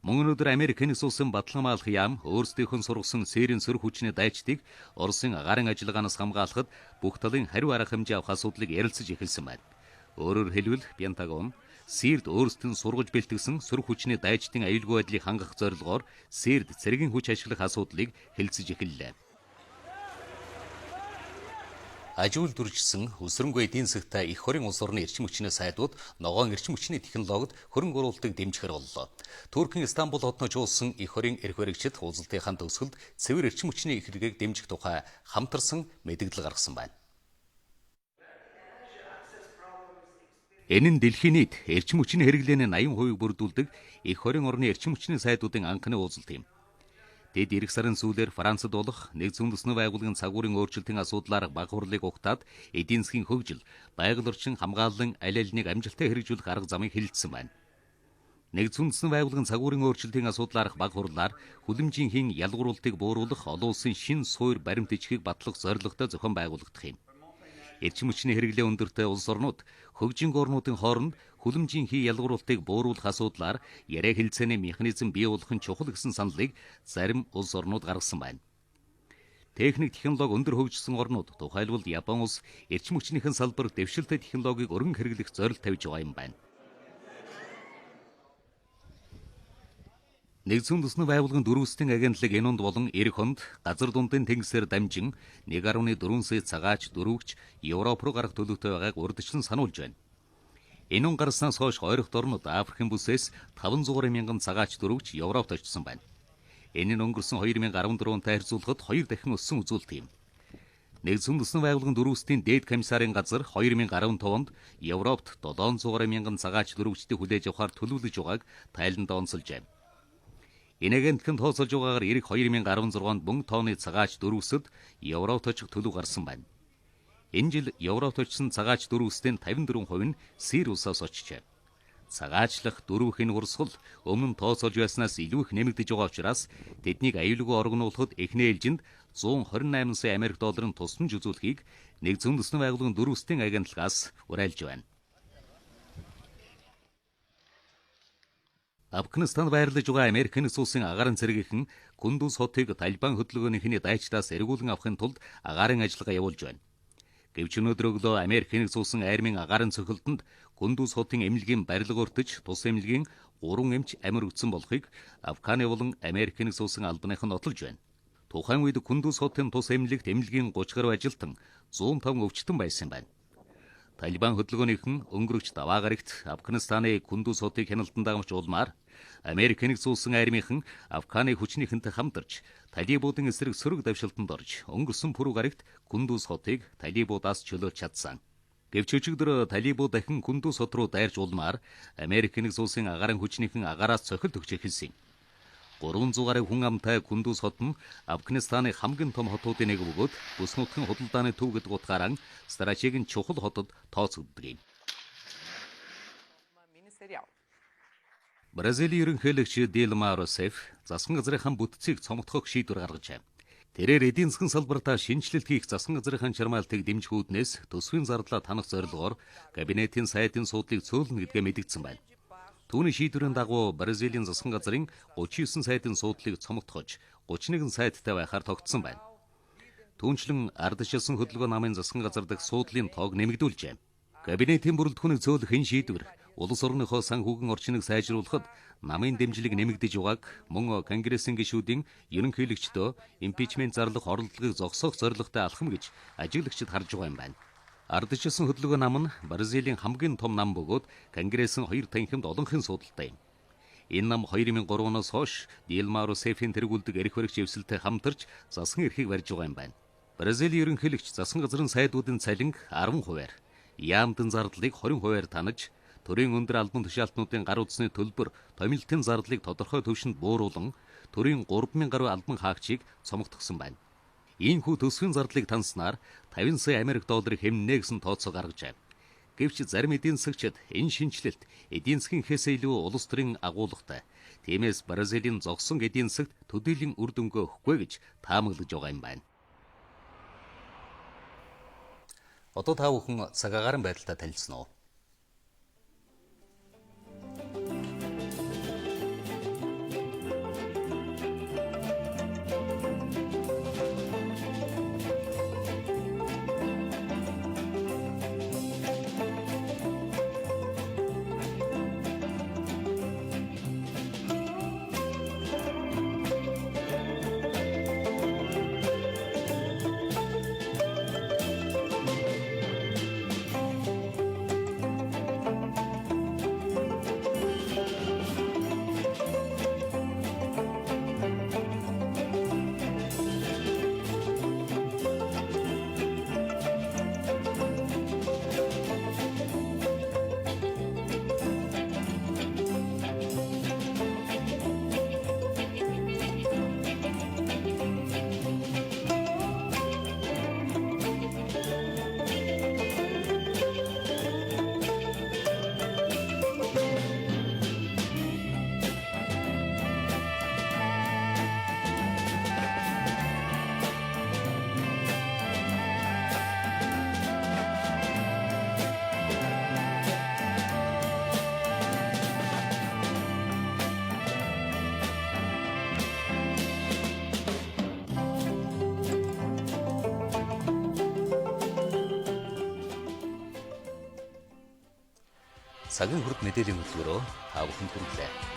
Мөн өнөөдөр Америк нэгдсэн улсын батлан хамгаалах яам өөрсдийнх нь сургасан Сирийн сөрөг хүчний дайчдыг Оросын агаарын ажиллагаанаас хамгаалахад бүх талын хариу арга хэмжээ авах асуудлыг ярилцаж эхэлсэн байна. Өөрөөр хэлбэл Пентагон Сирд өөрсдийн сургаж бэлтгэсэн сөрөг хүчний дайчдын аюулгүй байдлыг хангах зорилгоор Сирд цэргийн хүч ашиглах асуудлыг хэлэлцэж эхэллээ. Ажил дүржсэн өсрөнгөө эдийн засгтай их хорийн улс орны эрчим хүчний сайдууд ногоон эрчим хүчний технологид хөрөнгө оруулалтыг дэмжихэр боллоо. Туркийн Стамбул хотноо жуулсан их хорийн эрх баригчид уулзалтынхаа төгсгөлд цэвэр эрчим хүчний их хэрэгийг дэмжих тухай хамтарсан мэдээлэл гаргасан байна. Энэ нь дэлхийн нийт эрчим хүчний хэрэглээний 80% бүрдүүлдэг их хорийн орны эрчим хүчний сайдуудын анхны уулзалт юм. Тэд эх сарын сүүлээр Францад болох нэгдсэн үндэсний байгууллагын цагуурын өөрчлөлтийн асуудлаар баг хурлыг угтаад эдийн засгийн хөгжил, байгаль орчин хамгааллан аль алиныг амжилттай хэрэгжүүлэх арга замыг хэлэлцсэн байна. Нэгдсэн үндэсний байгууллагын цагуурын өөрчлөлтийн асуудлаарх баг хурлаар хүлэмжийн ялгууруулалтыг бууруулах олон улсын шин суур баримт ичхийг батлах зорилготой зохион байгуулагдах юм. Эрчим хүчний хэрэглээ өндөртэй улс орнууд хөгжинг орнуудын хооронд хүлэмжийн ялгууруулалтыг бууруулах асуудлаар яриа хэлцээний механизм бий болгох нь чухал гэсэн саналыг зарим улс орнууд гаргасан байна. Техник технологи өндөр хөгжсөн орнууд тухайлбал Япон улс эрчим хүчнийхэн салбар дэвшилтэй технологиг өргөн хэрэглэх зорилт тавьж байгаа юм байна. Нэгдсэн үндэсний байгууллагын дөрвөсдийн агентлаг Энунд болон Эрх хонд газар дундын тэнгисээр дамжин 1.4 сая цагаач дөрвөгч Европ руу гарах төлөвтэй байгааг урьдчилан сануулж байна. Энун гарснаас хойш ойролт орнууд Африкийн бүсээс 500 мянган цагаач дөрвөгч Европт очсон байна. Энэ нь өнгөрсөн 2014-тэй харьцуулахад 2 дахин өссөн үзүүлэлт юм. Нэгдсэн үндэсний байгууллагын дөрвөстийн дээд комиссарын газар 2015 онд Европт 700 мянган цагаач дөрвөгчдийг хүлээж авахар төлөвлөж байгааг Тайланд онцолжээ. Энэ агентлаг тооцоолж байгаагаар эх 2016 онд мөнгө тооны цагаач дөрвөсөд Европт очих төлөв гарсан байна. Энэ жил Европт очсон цагаач дөрвөстийн 54% нь Сир улсаас очжээ. Цагаачлах дөрвөх энэ урсгал өмнө нь тооцоолж байснаас илүү их нэмэгдэж байгаа учраас тэднийг аюулгүй оргонуулахад эхний ээлжинд 128 сая Америк долларын тусламж үзүүлэхийг Нэгдсэн үндэсний байгууллагын дөрвөстийн агентлагаас уриалж байна. Афганистанд байрлаж байгаа Америк нэгдсэн улсын агаарын цэргийнхэн Кундуз хотыг Талибан хөдөлгөөнийхний дайчдаас эргүүлэн авахын тулд агаарын ажиллагаа явуулж байна. Гэвч өнөөдөр өглөө Америк нэгдсэн улсын армийн агаарын цохилтонд Кундуз хотын эмнэлгийн барилга өртөж тус эмнэлгийн 3 эмч амир өгсөн болохыг Афганы болон Америк нэгдсэн улсын албаных нь нотолж байна. Тухайн үед Кундуз хотын тус эмнэлэгт эмнэлгийн 30 гаруй ажилтан 105 өвчтөн байсан байна. Талибан хөдөлгөөнийхэн өнгөрөгч даваа гарагт Афганистаны Кундуз хотыг хяналтан дагамж улмаар Америк нэгдсэн улсын армийнхан Афганы хүчнийхэнтэй хамтарч талибуудын эсрэг сөрөг давшилтанд орж өнгөрсөн пүрэв гарагт Кундуз хотыг талибуудаас чөлөөлж чадсан. Гэвч өчигдөр талибууд дахин Кундуз хот руу дайрч улмаар Америк нэгдсэн улсын агаарын хүчнийхэн агараас цохилт өгч эхэлсэн. 300 гаруй хүн амтай Кундуз хот нь Афганистаны хамгийн том хотуудын нэг бөгөөд бүс нутгийн худалдааны төв гэдэг утгаараа стратегийн чухал хотод тооцогддог юм. Бразилийн ерөнхийлөгч Дилма Русеф засгийн газрынхаа бүтцийг цомогдохог шийдвэр гаргажээ. Тэрээр эдийн засгийн салбартаа шинжилэлт хийх засгийн газрынхаа чармаалтыг дэмжих үүднээс төсвийн зардлаа танах зорилгоор кабинетийн сайдын суудлыг цөөлнө гэдгээ мэдгдсэн байна. Түүний шийдвэрийн дагуу Бразилийн засгийн газрын 39 сайдын суудлыг цомогдохож 31 сайдтай байхаар тогтсон байна. Түүнчлэн ардчилсан хөдөлгөөн намын засгийн газар дахь суудлын тоог нэмэгдүүлжээ. Кабинетийн бүрэлдэхүүнийг зөөлөх энэ шийдвэр улс орныхоо санхүүгийн орчныг сайжруулахад намын дэмжлэг нэмэгдэж байгааг мөн Конгрессийн гишүүдийн ерөнхийлөгчдөө импичмент зарлах оролдлогыг зогсоох зорилготой алхам гэж ажиглагчид харж байгаа юм байна. Ардчилсан хөдөлгөөн нам нь Бразилийн хамгийн том нам бөгөөд Конгрессийн 2 танхимд олонхын судалтай юм. Энэ нам 2003 оноос хойш Дилма Русефийн тэргүүлдэг эрх баригч эвсэлтэй хамтарч засгийн эрхийг барьж байгаа юм байна. Бразилийн ерөнхийлөгч засгийн газрын сайдуудын цалинг 10%-аар, яамтын зардлыг 20%-аар танаж, төрийн өндөр албан тушаалтнуудын гар утасны төлбөр, томилтын зардлыг тодорхой түвшинд бууруулан, төрийн 3000 гаруй албан хаагчийг цомогтгосон байна. Иймхүү төсвийн зардлыг танснаар 50 сая Америк долларыг хэмнэнэ гэсэн тооцоо гаргажээ. Гэвч зарим эдийн засагчид энэ шинжилэлт эдийн засгийн хэсэ илүү улс төрийн агуулгатай. Тиймээс Бразилийн зогсон эдийн засагт төдийлөн үр дүнгээ өгөхгүй гэж таамаглаж байгаа юм байна. Одоо та бүхэн цагаагаар байдалтай танилцсан уу? Цагийн хүрд мэдээллийн хөтөлбөрөөр та бүхэнд хүргэлээ.